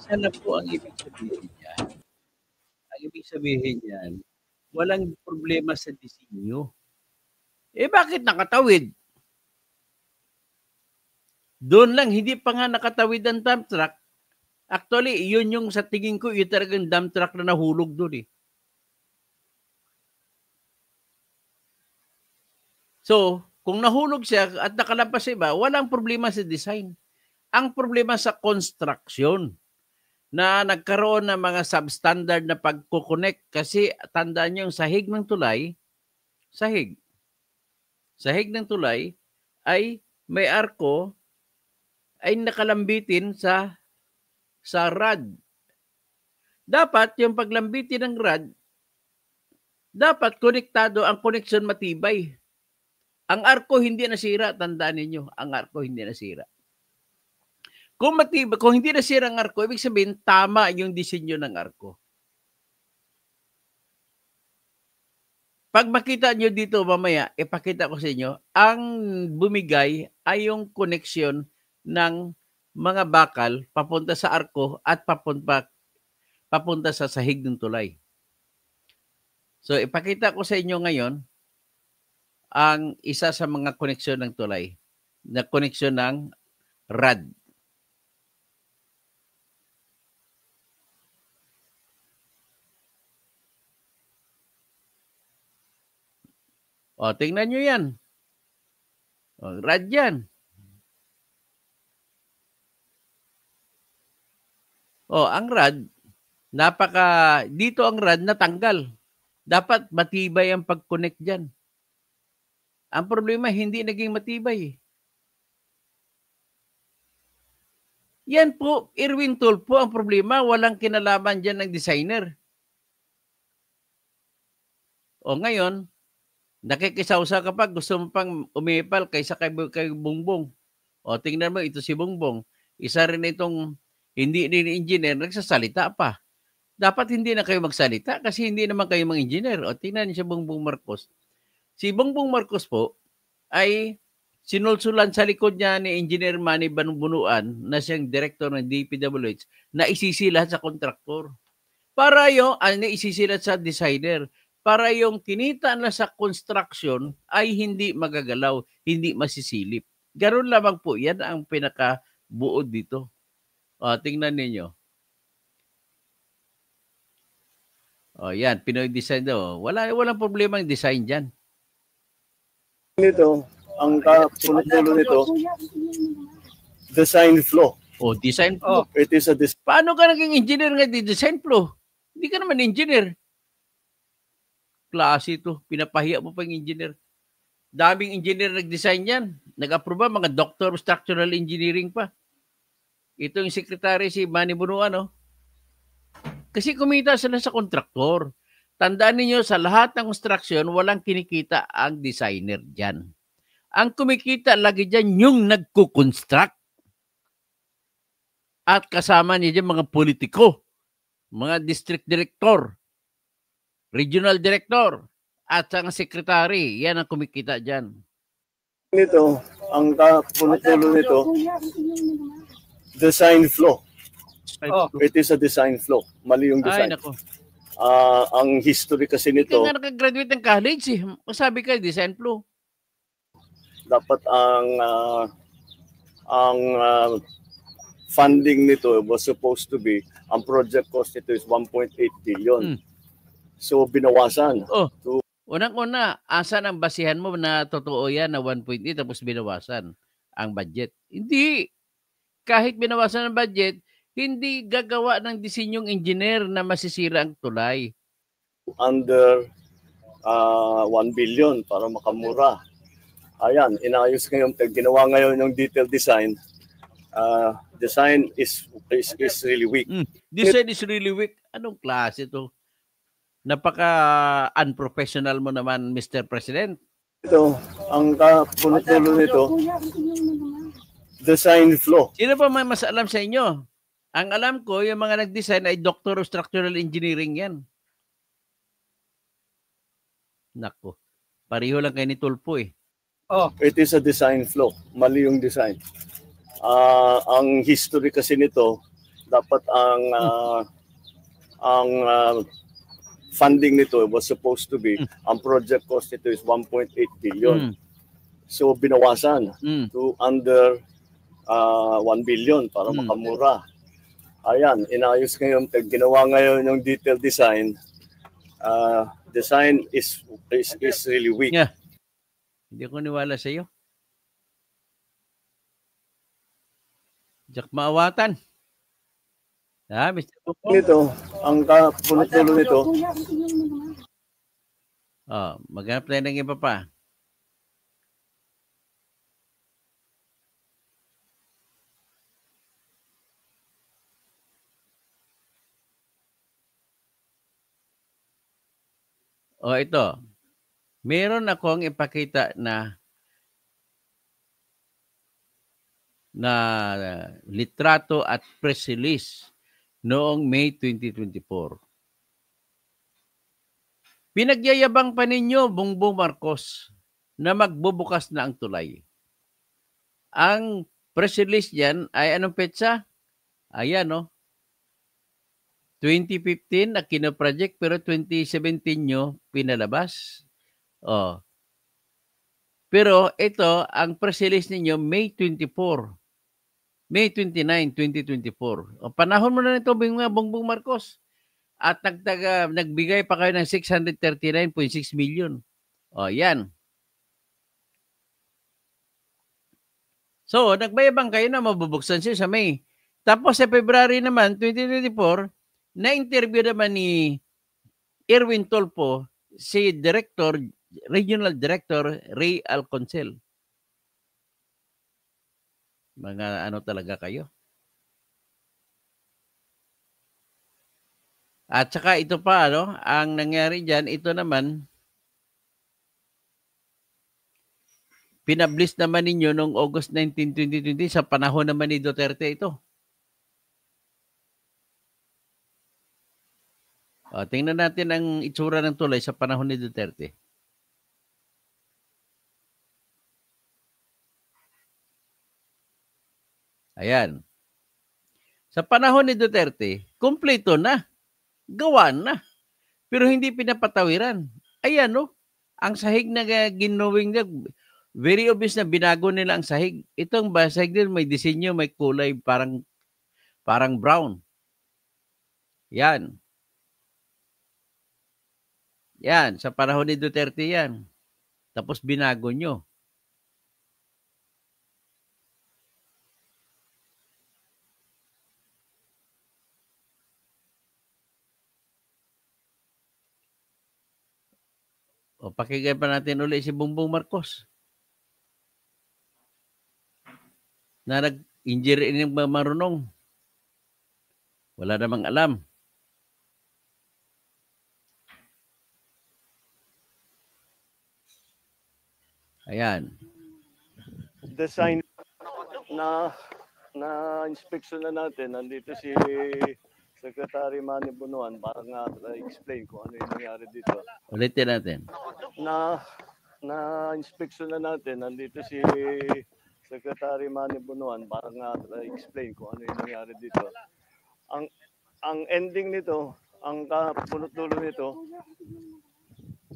[SPEAKER 1] Sana po ang ibig sabihin niyan. Ang ibig sabihin niyan, walang problema sa disenyo. Bakit nakatawid? Doon lang, hindi pa nga nakatawid ang dump truck. Actually, yun yung sa tingin ko, yung talagang dump truck na nahulog doon So, kung nahulog siya at nakalampas iba, walang problema sa design. Ang problema sa construction na nagkaroon ng mga substandard na pagkukonect kasi tandaan niyo yung sahig ng tulay, sahig ng tulay ay may arko ay nakalambitin sa rod. Dapat yung paglambitin ng rod, dapat konektado ang connection matibay. Ang arko hindi nasira, tandaan niyo, ang arko hindi nasira. Kung matibay, kung hindi nasira ang arko, ibig sabihin tama yung disenyo ng arko. Pag makita nyo dito mamaya, ipakita ko sa inyo, ang bumigay ay yung connection ng mga bakal papunta sa arko at papunta sa sahig ng tulay. So ipakita ko sa inyo ngayon ang isa sa mga koneksyon ng tulay, na koneksyon ng rod. O, tingnan nyo yan. O, rod yan. Ang rad, dito ang rad natanggal. Dapat matibay ang pag-connect dyan. Ang problema, hindi naging matibay. Yan po, Erwin Tulfo, ang problema, walang kinalaman dyan ng designer. Ngayon, nakikisawsa ka pa, gusto mo pang umipal kaysa kay Bongbong. Tingnan mo, ito si Bongbong. Isa rin itong hindi din engineer, nagsasalita pa. Dapat hindi na kayo magsalita kasi hindi naman kayo mga engineer. Tingnan niyo si Bongbong Marcos. Si Bongbong Marcos po ay sinulsulan sa likod niya ni Engineer Manny Banubunuan na siyang director ng DPWH na isisilat sa kontraktor. Para yung isisilat sa designer. Para yung kinita na sa construction ay hindi magagalaw, hindi masisilip. Ganon lamang po. Yan ang pinakabuod dito. Tingnan ninyo. Yan, Pinoy design daw. Walang problema ang design dyan.
[SPEAKER 6] Nito, ang punot-dulo nito, design flow.
[SPEAKER 1] Design flow.
[SPEAKER 6] It is a
[SPEAKER 1] Paano ka naging engineer nga di design flow? Hindi ka naman engineer. Klase ito. Pinapahiya mo pa yung engineer. Daming engineer nag-design yan. Nag-approve mga Doctor of Structural Engineering pa. Ito yung secretary si Manny Bunuan, Kasi kumita sila sa kontraktor. Tandaan niyo sa lahat ng construction, walang kinikita ang designer dyan. Ang kumikita lagi dyan yung nagkukonstruct. At kasama niya dyan mga politiko, mga district director, regional director, at ang secretary. Yan ang kumikita dyan.
[SPEAKER 6] Nito, ang punot-dulo nito, design flow. It is a design flow. Mali yung design.
[SPEAKER 1] Ay, nako.
[SPEAKER 6] Ang history kasi nito,
[SPEAKER 1] Hindi ka nga nakagraduate ng college Masabi ka, design flow.
[SPEAKER 6] dapat ang funding nito was supposed to be, ang project cost nito is 1.8 billion. So, binawasan.
[SPEAKER 1] Unang-una, asan ang basihan mo na totoo yan na 1.8 tapos binawasan ang budget? Hindi. Kahit binawasan ang budget, hindi gagawa ng disenyong engineer na masisira ang tulay.
[SPEAKER 6] Under 1 billion para makamura. Ayan, inayos ngayon, ginawa ngayon yung detailed design. Design is really weak.
[SPEAKER 1] Design is really weak. Anong klase ito? Napaka-unprofessional mo naman, Mr. President.
[SPEAKER 6] Ito, ang punot-dulo nito, design flow.
[SPEAKER 1] Sino pa may mas alam sa inyo? Ang alam ko, yung mga nag-design ay Doctor of Structural Engineering yan. Nako, pareho lang kayo ni Tulfo
[SPEAKER 6] It is a design flow. Mali yung design. Ang history kasi nito, dapat ang funding nito was supposed to be, ang project cost nito is 1.8 billion. So, binawasan to under 1 billion para makamura. Ayan, inayos ngayon, ginawa ngayon yung detailed design. Design is really weak.
[SPEAKER 1] Yeah. Hindi ko niwala sa iyo. Jack maawatan. Mr. Tulfo?
[SPEAKER 6] Nito, ang punot-dulo nito,
[SPEAKER 1] maghanap tayo ng iba pa. Ito. Meron akong ipakita na litrato at press release noong May 2024. Pinagyayabang pa ninyo, Bongbong Marcos, na magbubukas na ang tulay. Ang press release yan ay anong petsa? Ayan, 2015 na kino-project pero 2017 nyo pinalabas. Pero ito, ang press release ninyo May 24. May 29, 2024. Panahon mo na nito, Bongbong Marcos. At nagbigay pa kayo ng 639.6 million. Yan. So, nagbayabang kayo na mabubuksan siya sa May. Tapos sa February naman, 2024, na-interview naman ni Erwin Tolpo si Regional Director Ray Alconcel. Mga ano talaga kayo. At saka ito pa, ang nangyari dyan, ito naman, pinablis naman ninyo noong August 19, 2020 sa panahon naman ni Duterte ito. Tingnan natin ang itsura ng tulay sa panahon ni Duterte. Ayan. Sa panahon ni Duterte, kumpleto na. Gawa na. Pero hindi pinapatawiran. Ayan, ang sahig na ginawing na, very obvious na binago nila ang sahig. Itong sahig din may disenyo, may kulay parang brown. Yan. Yan, sa panahon ni Duterte yan. Tapos binago nyo. Pakinggan pa natin ulit si Bongbong Marcos. Na nag-injury ng marunong. Wala namang alam. Ayan.
[SPEAKER 6] Design na inspection na natin. Nandito si Secretary Manny Bunuan para nga explain kung ano yung nangyari dito.
[SPEAKER 1] Ulitin natin.
[SPEAKER 6] Na inspection na natin. Nandito si Secretary Manny Bunuan para nga explain kung ano yung nangyari dito. Ang ending nito, ang punot-dulo nito,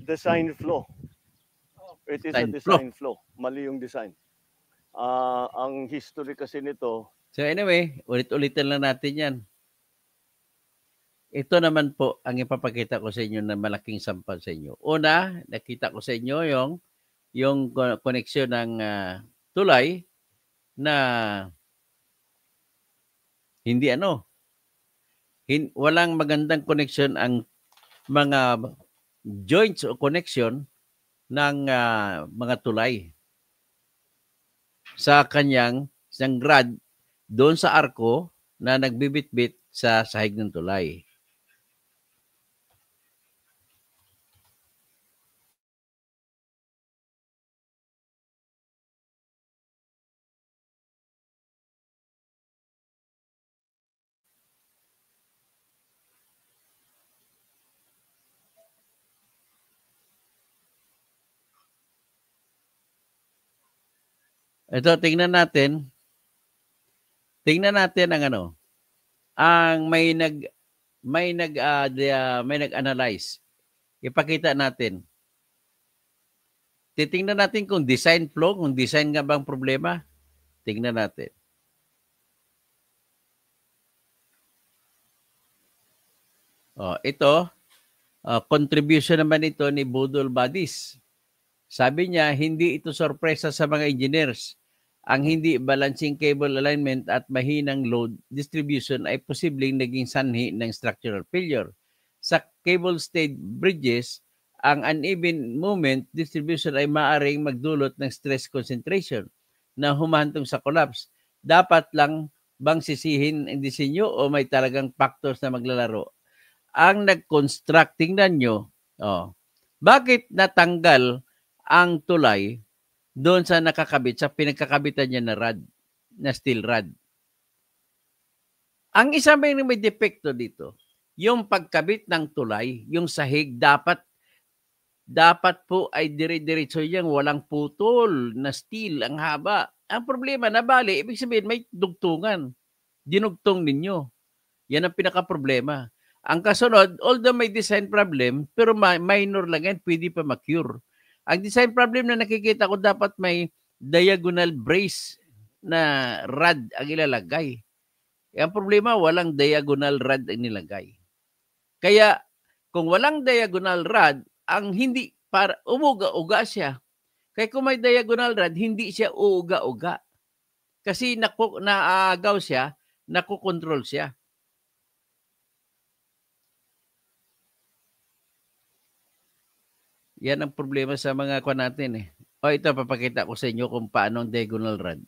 [SPEAKER 6] design flaw. It is a design flaw. Mali yung design. Ang history kasi nito.
[SPEAKER 1] So anyway, ulit-ulitin lang natin yan. Ito naman po ang ipapakita ko sa inyo na malaking sampal sa inyo. Una, nakita ko sa inyo yung koneksyon ng tulay na hindi walang magandang koneksyon ang mga joints o connection ng mga tulay sa kanyang rod doon sa arko na nagbibitbit sa sahig ng tulay. Ito, tingnan natin ang may nag-analyze. Ipakita natin. Titingnan natin kung design flaw, kung design nga bang problema. Tingnan natin. Ito, contribution naman ito ni Budol Badis. Sabi niya, hindi ito sorpresa sa mga engineers. Ang hindi balancing cable alignment at mahinang load distribution ay posibleng naging sanhi ng structural failure. Sa cable-stayed bridges, ang uneven movement distribution ay maaaring magdulot ng stress concentration na humahantong sa collapse. Dapat lang bang sisihin ang disenyo o may talagang factors na maglalaro? Ang nag-construct, tingnan nyo, bakit natanggal ang tulay doon sa nakakabit, sa pinagkakabitan niya na rod, na steel rod. Ang isa may depekto dito, yung pagkabit ng tulay, yung sahig, dapat po ay dire-diretso yan, walang putol na steel, ang haba. Ang problema, nabali, ibig sabihin may dugtungan. Dinugtong ninyo. Yan ang pinaka-problema. Ang kasunod, although may design problem, pero minor lang yan, pwede pa ma-cure. Ang design problem na nakikita ko, dapat may diagonal brace na rod ang ilalagay. Ang problema, walang diagonal rod ang nilagay. Kaya, kung walang diagonal rod, ang hindi, para umuga-uga siya. Kaya kung may diagonal rod, hindi siya uuga-uga. Kasi naagaw siya nakokontrol siya. Yan ang problema sa mga kuwan natin eh. O ito, papakita ko sa inyo kung paano ang diagonal rod.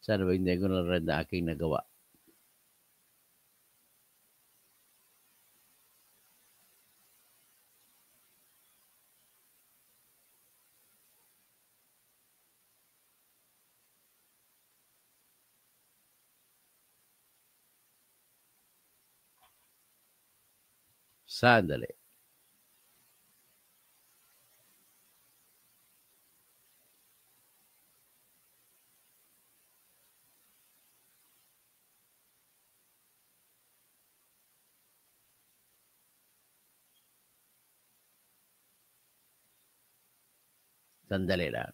[SPEAKER 1] Sana ba yung diagonal rod na aking nagawa? Sandali. Sandali lang.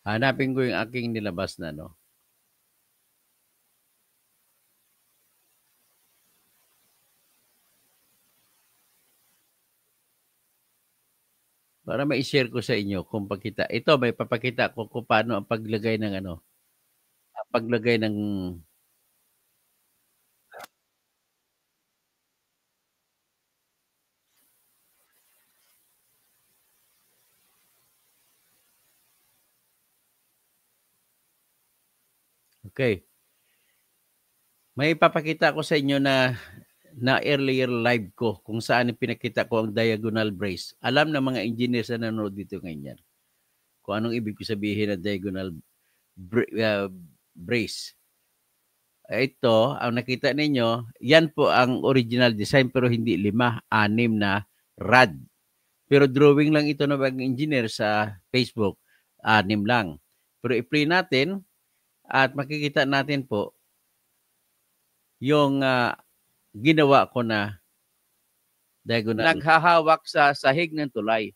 [SPEAKER 1] Hanapin ko yung aking nilabas na, no? Para ma-share ko sa inyo kung pakita. Ito, may papakita ko kung paano ang paglagay ng ano. Ang paglagay ng okay. May papakita ko sa inyo na earlier live ko kung saan pinakita ko ang diagonal brace. Alam na mga engineers na nanonood dito ngayon yan. Kung anong ibig sabihin ng diagonal brace. Ito, ang nakita ninyo, yan po ang original design pero hindi 5, 6 na rod. Pero drawing lang ito ng mga engineer sa Facebook, 6 lang. Pero i-play natin at makikita natin po yung ginawa ko na diagonal. Naghahawak sa sahig ng tulay.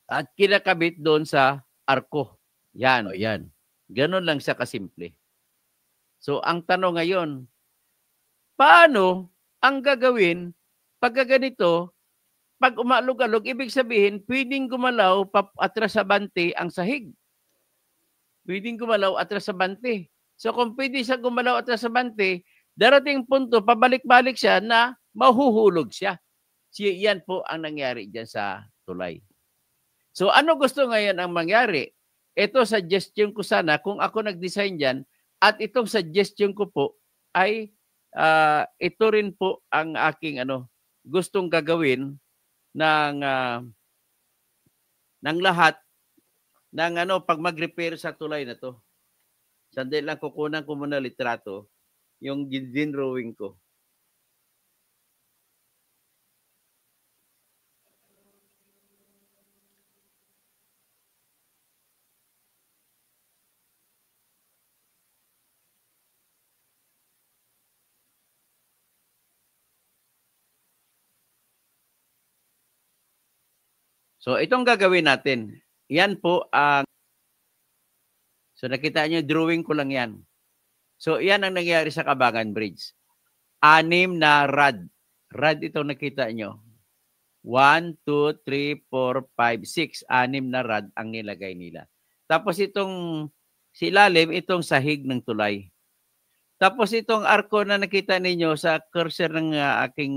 [SPEAKER 1] At kinakabit doon sa arko. Yan, o yan. Ganon lang siya kasimple. So, ang tanong ngayon, paano ang gagawin pag ganito, pag umalog-alog, ibig sabihin, pwedeng gumalaw atras sa bante ang sahig. Pwedeng gumalaw atras sa bante. So, kung pwede siya gumalaw atras sa bante, darating punto, pabalik-balik siya na mahuhulog siya. Yan po ang nangyari dyan sa tulay. So, ano gusto ngayon ang mangyari? Ito, suggestion ko sana, kung ako nag-design dyan, at itong suggestion ko po ay ito rin po ang aking gustong gagawin ng lahat ng pag mag-repair sa tulay na to. Sandali lang, kukunan ko muna litrato yung din-drawing ko. So, itong gagawin natin. Yan po ang... So, nakita nyo, drawing ko lang yan. So, yan ang nangyari sa Cabangan Bridge. 6 na rod. Rod ito nakita nyo. 1, 2, 3, 4, 5, 6. 6 na rod ang nilagay nila. Tapos itong silalim, itong sahig ng tulay. Tapos itong arko na nakita ninyo sa cursor ng aking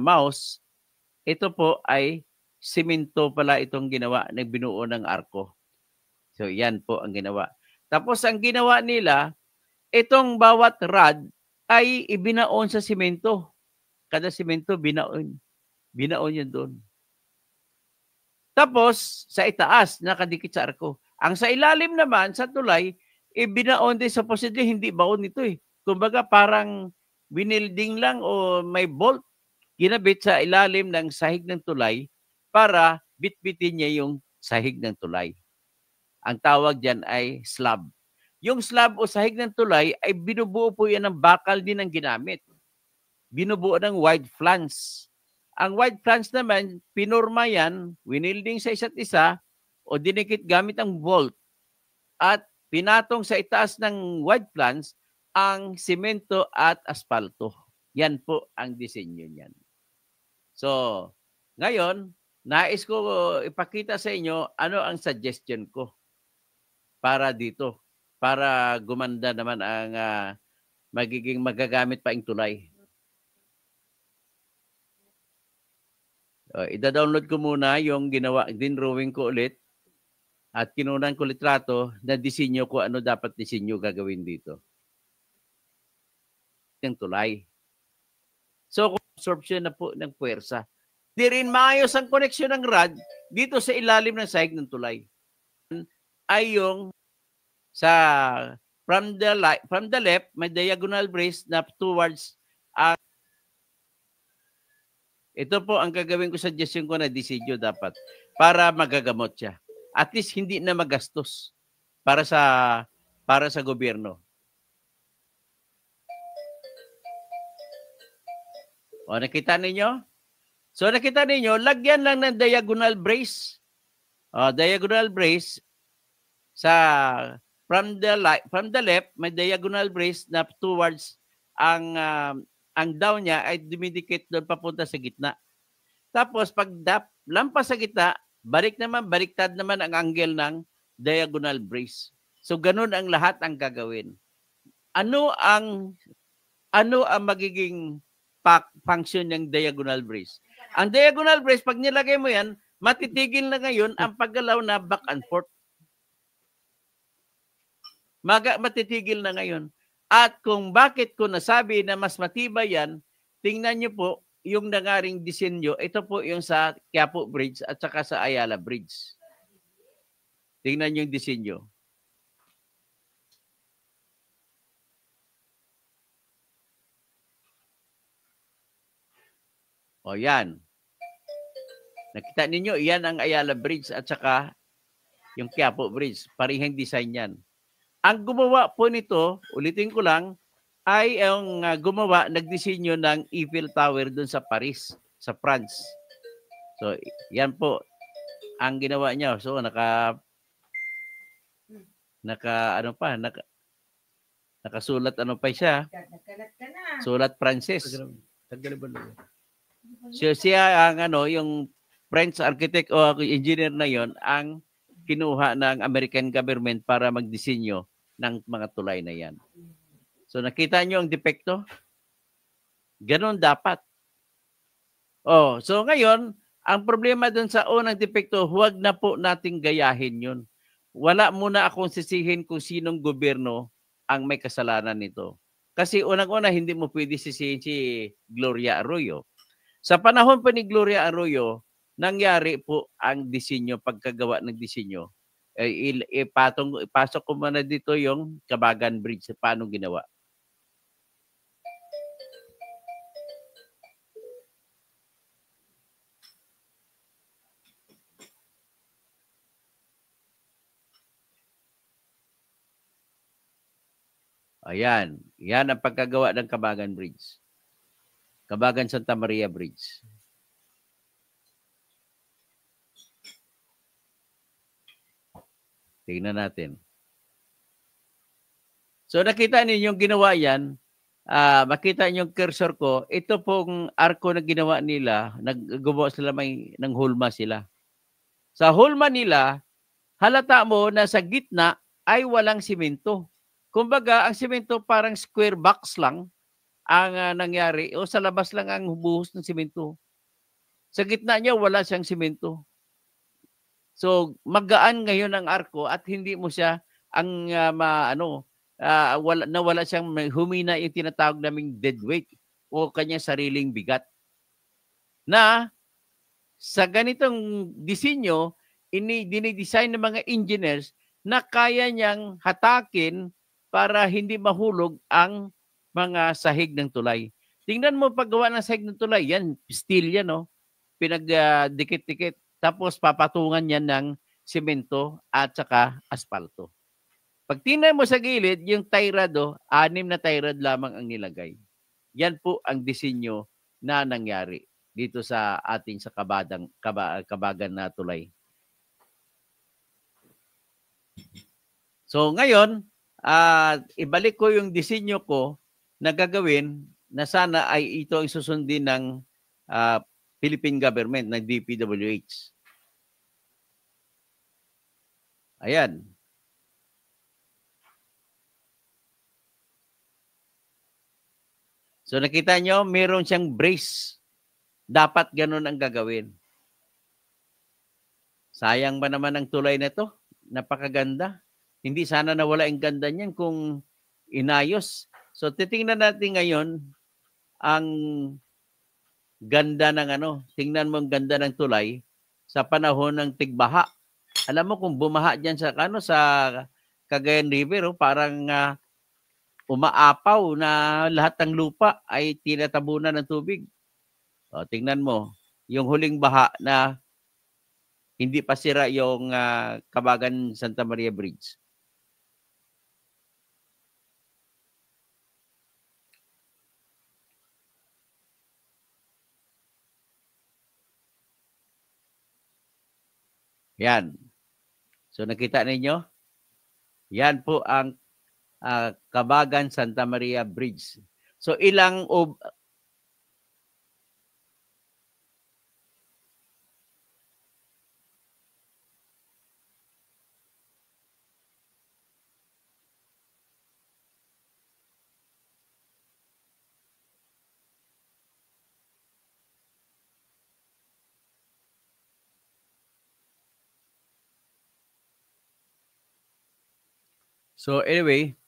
[SPEAKER 1] mouse, ito po ay simento pala itong ginawa, nagbinuo ng arko. So, yan po ang ginawa. Tapos, ang ginawa nila, itong bawat rod ay ibinaon sa simento. Kada simento, binaon. Binaon yun doon. Tapos, sa itaas, nakadikit sa arko. Ang sa ilalim naman, sa tulay, binaon din, supposedly, hindi baon ito eh. Kumbaga, parang binilding lang o may bolt ginabit sa ilalim ng sahig ng tulay para bitbitin niya yung sahig ng tulay. Ang tawag dyan ay slab. Yung slab o sahig ng tulay ay binubuo po yan ng bakal din ang ginamit. Binubuo ng wide flange. Ang wide flange naman, pinorma yan, winilding sa isa't isa o dinikit gamit ang bolt at pinatong sa itaas ng wide flange ang simento at asfalto. Yan po ang disenyo niyan. So, ngayon, nais ko ipakita sa inyo ano ang suggestion ko para dito. Para gumanda naman ang magiging magagamit pa ang tulay. Ida-download ko muna yung ginawa, din-drawing ko ulit at kinunan ko litrato na disenyo ko ano dapat disenyo gagawin dito. Yung tulay. So, absorption na po ng puwersa. Di rin maayos ang koneksyon ng rod dito sa ilalim ng sahig ng tulay. Ay yung sa from the left, may diagonal brace na towards ito po ang gagawin ko, suggestion ko na disenyo dapat para magagamot siya. At least hindi na magastos para sa gobyerno. O, nakita ninyo? So, nakita ninyo, lagyan lang ng diagonal brace. O, diagonal brace sa from the left, may diagonal brace na towards ang down niya ay dumidikit doon papunta sa gitna. Tapos, pag lampas sa gitna, baliktad naman ang angle ng diagonal brace. So, ganun ang lahat ang gagawin. Ano ang magiging function ng diagonal brace? Ang diagonal brace, pag nilagay mo yan, matitigil na ngayon ang paggalaw na back and forth. Matitigil na ngayon. At kung bakit ko nasabi na mas matibay yan, tingnan nyo po yung nangaring disenyo. Ito po yung sa Quiapo Bridge at saka sa Ayala Bridge. Tingnan nyo yung disenyo. O yan. Nakita ninyo, yan ang Ayala Bridge at saka yung Quiapo Bridge. Parehong design yan. Ang gumawa po nito, ulitin ko lang, ay ang nagdisenyo ng Eiffel Tower doon sa Paris, sa France. So, yan po ang ginawa niya. So, nakasulat ano pa siya? Sulat Frances. So, siya ang yung French architect o engineer na yon ang kinuha ng American government para magdisenyo ng mga tulay na yan. So, nakita nyo ang depekto? Ganon dapat. Oh, so ngayon, ang problema dun sa unang depekto, huwag na po nating gayahin yun. Wala muna akong sisihin kung sinong gobyerno ang may kasalanan nito. Kasi unang-una, hindi mo pwede sisihin si Gloria Arroyo. Sa panahon pa ni Gloria Arroyo, nangyari po ang disenyo, pagkagawa ng disenyo. Ipasok ko muna dito yung Cabagan Bridge. Paano ginawa? Ayan. Yan ang pagkagawa ng Cabagan Bridge. Cabagan Santa Maria Bridge. Tingnan natin. So nakita niyo yung ginawa yan. Makita niyo yung cursor ko. Ito pong arko na ginawa nila. Naggumawa sila ng hulma sila. Sa hulma nila, halata mo na sa gitna ay walang simento. Kumbaga, ang simento parang square box lang ang nangyari. O sa labas lang ang buhos ng simento. Sa gitna niya, wala siyang simento. So, magaan ngayon ang arko at hindi mo siya ang wala siyang humina yung tinatawag naming dead weight o kanyang sariling bigat. Na sa ganitong disenyo, dinidesign ng mga engineers na kaya niyang hatakin para hindi mahulog ang mga sahig ng tulay. Tingnan mo paggawa ng sahig ng tulay, yan, steel yan, no? Pinagdikit-dikit. Tapos papatungan yan ng simento at saka asfalto. Pag tingnan mo sa gilid, yung tie rod, 6 na tie rod lamang ang nilagay. Yan po ang disenyo na nangyari dito sa ating sa Kabagan na tulay. So ngayon, ibalik ko yung disenyo ko na gagawin na sana ay ito ang susundin ng Philippine government, ng DPWH. Ayan. So nakita nyo, meron siyang brace. Dapat ganun ang gagawin. Sayang ba naman ang tulay na to? Napakaganda. Hindi sana nawala ang ganda niyan kung inayos. So titingnan natin ngayon ang ganda ng tingnan mo ang ganda ng tulay sa panahon ng tigbaha. Alam mo kung bumaha diyan sa sa Cagayan River, parang umaapaw na lahat ng lupa ay tinatabunan ng tubig. O, tingnan mo, yung huling baha na hindi pa sira yung Kabagan Santa Maria Bridge. Yan. So nakita ninyo? Yan po ang Kabagan Santa Maria Bridge. So ilang So anyway,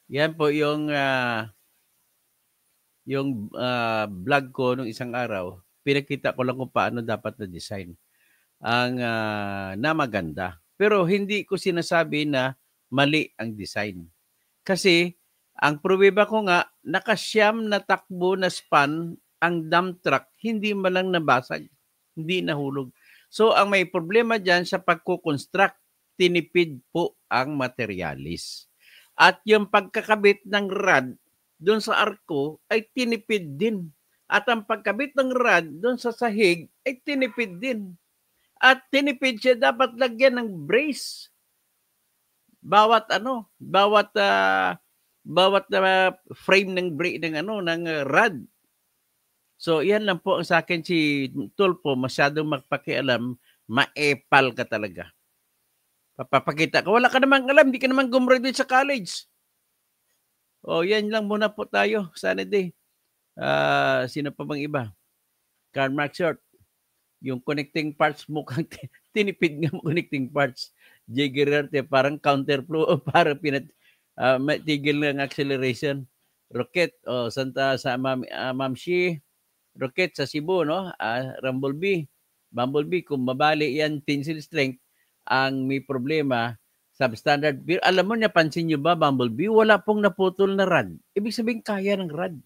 [SPEAKER 1] yan po yung vlog ko nung isang araw. Pinakita ko lang kung paano dapat na design ang na maganda. Pero hindi ko sinasabi na mali ang design. Kasi ang pruweba ko nga, nakasyam na takbo na span ang dump truck, hindi man lang nabasag, hindi nahulog. So, ang may problema dyan sa pagkukonstruct, tinipid po ang materialis. At yung pagkakabit ng rod doon sa arko ay tinipid din. At ang pagkabit ng rod doon sa sahig ay tinipid din. At tinipid siya, dapat lagyan ng brace. Bawat frame ng rod. So, yan lang po ang sa akin si Tulfo, masyadong magpakialam, maepal ka talaga. Papapakita ka, wala ka namang alam, di ka naman gumraduate sa college. O, yan lang muna po tayo, sana day. Sino pa bang iba? Karl Marx Short. Yung connecting parts mo, tinipid nga mo connecting parts. J. Gerarte, parang counterflow, parang matigil ng acceleration. Rocket, Santa sa Mamshi, Rocket sa Cebu, no? Bumblebee, kung mabali yan, tensile strength, ang may problema, substandard. Pero alam mo, napansin nyo ba, Bumblebee, wala pong naputol na rod. Ibig sabihin, kaya ng rod.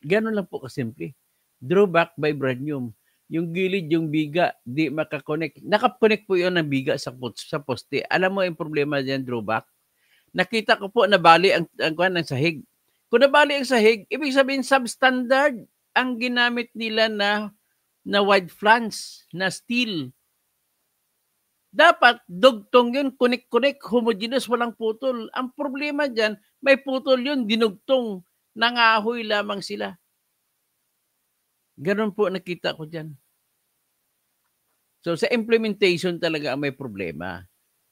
[SPEAKER 1] Ganun lang po kasimple. Drawback, vibranium. Yung gilid, yung biga, di makakonect. Nakakonect po yun ng biga sa poste. Alam mo yung problema dyan, drawback? Nakita ko po, nabali ang ng sahig. Kung nabali ang sahig, ibig sabihin, substandard ang ginamit nila na wide flange, na steel. Dapat, dugtong yun, kunik-kunik, homogeneous, walang putol. Ang problema dyan, may putol yun, dinugtong, nangahoy lamang sila. Ganon po nakita ko dyan. So, sa implementation talaga ang may problema.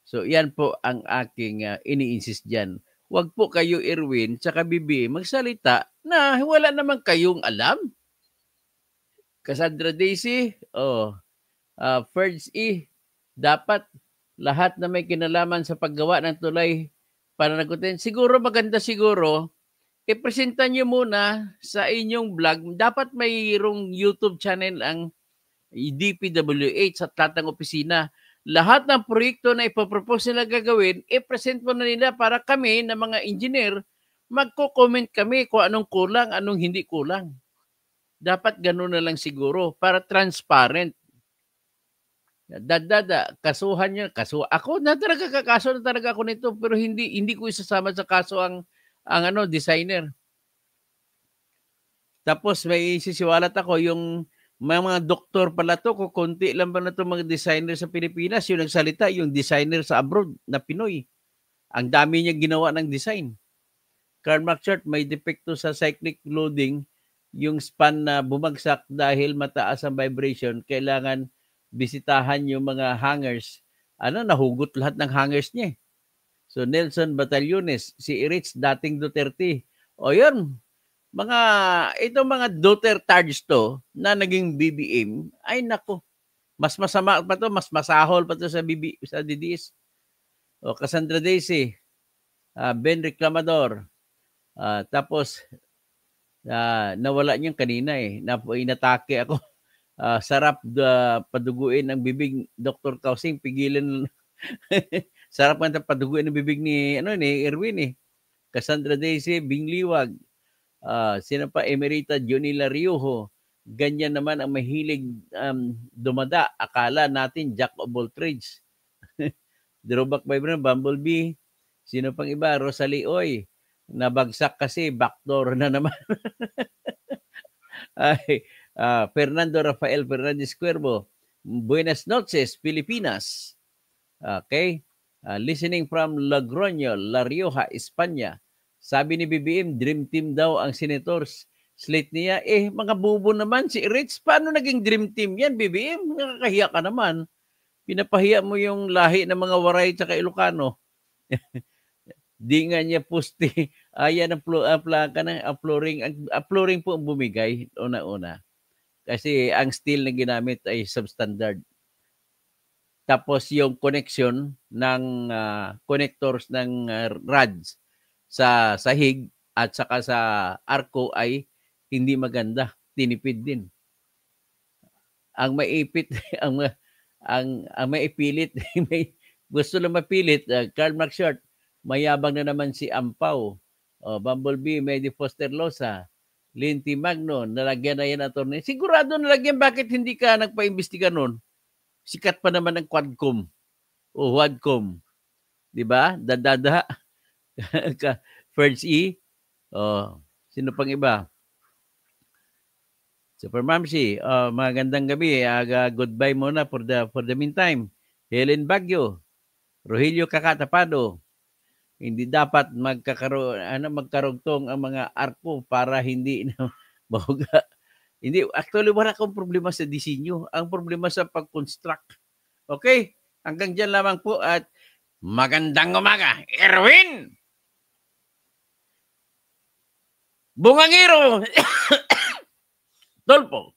[SPEAKER 1] So, yan po ang aking ini-insist dyan. Huwag po kayo, Erwin, tsaka Bibi, magsalita na wala naman kayong alam. Cassandra Daisy, Ferds E, dapat lahat na may kinalaman sa paggawa ng tulay para nagutin. Siguro maganda siguro ipresenta nyo muna sa inyong vlog. Dapat mayroong YouTube channel ang DPWH at lahat ng opisina. Lahat ng proyekto na ipopropose nila gagawin, ipresent mo na nila para kami na mga engineer, magko-comment kami kung anong kulang, anong hindi kulang. Dapat gano'n na lang siguro para transparent. Kasuhan niya. Ako na talaga kakaso na talaga ako nito pero hindi ko isasama sa kaso ang designer. Tapos may sisiwalat ako yung mga doktor pala to, kukunti lang ba na to mga designer sa Pilipinas, yung nagsalita, yung designer sa abroad na Pinoy. Ang dami niya ginawa ng design. Karl Marx may depekto sa cyclic loading, yung span na bumagsak dahil mataas ang vibration, kailangan bisitahan yung mga hangers. Nahugot lahat ng hangers niya. So Nelson Batallones, si Rich dating Duterte. O yun, itong mga Dutertards to na naging BBM, ay nako, mas masama pa to, mas masahol pa to sa DDS. O Cassandra Daisy, Ben Reclamador, tapos nawala niyang kanina inatake ako. Sarap paduguin ang bibig Dr. Kausing, pigilan. Sarap nga paduguin ang bibig ni Erwin Cassandra Daisy, Bing Liwag, sino pa, Emerita Jonila Riojo. Ganyan naman ang mahilig dumada. Akala natin jack of all trades. Drawback by Bumblebee. Sino pang iba? Rosalie Oy. Nabagsak kasi, backdoor na naman. Ay, Fernando Rafael Fernandez Cuervo. Buenas noches, Pilipinas. Okay. Listening from Logroño, La Rioja, España. Sabi ni BBM, dream team daw ang senators. Slate niya, mga bubo naman si Rich. Paano naging dream team yan, BBM? Nakakahiya ka naman. Pinapahiya mo yung lahi ng mga Waray at Ilocano. Di nga niya pusti. Ayan ang plaka ng flooring po ang bumigay una-una. Kasi ang steel na ginamit ay substandard. Tapos yung connection ng connectors ng rods sa sahig at saka sa arko ay hindi maganda, tinipid din. Ang maipit, ang maipilit, gusto lang mapilit, Karl Marx Short, mayabang na naman si Ampaw, Bumblebee, Medi Foster Losa, Linty Magno, nalagyan na yan attorney. Sigurado nalagyan, bakit hindi ka nagpa-imbestiga nun? Sikat pa naman ang Quadcom o Wadcom. Diba? Dadada. First E. Sino pang iba? Super Mamsi, magandang gabi. Goodbye muna for the meantime. Helen Baguio, Rogelio Kakatapado. Hindi dapat magkarugtong ang mga arko para hindi na mahuga. Hindi, actually wala akong problema sa disenyo. Ang problema sa pag-construct. Okay? Hanggang dyan lamang po at magandang umaga. Erwin! Bungangiro! Tolpo!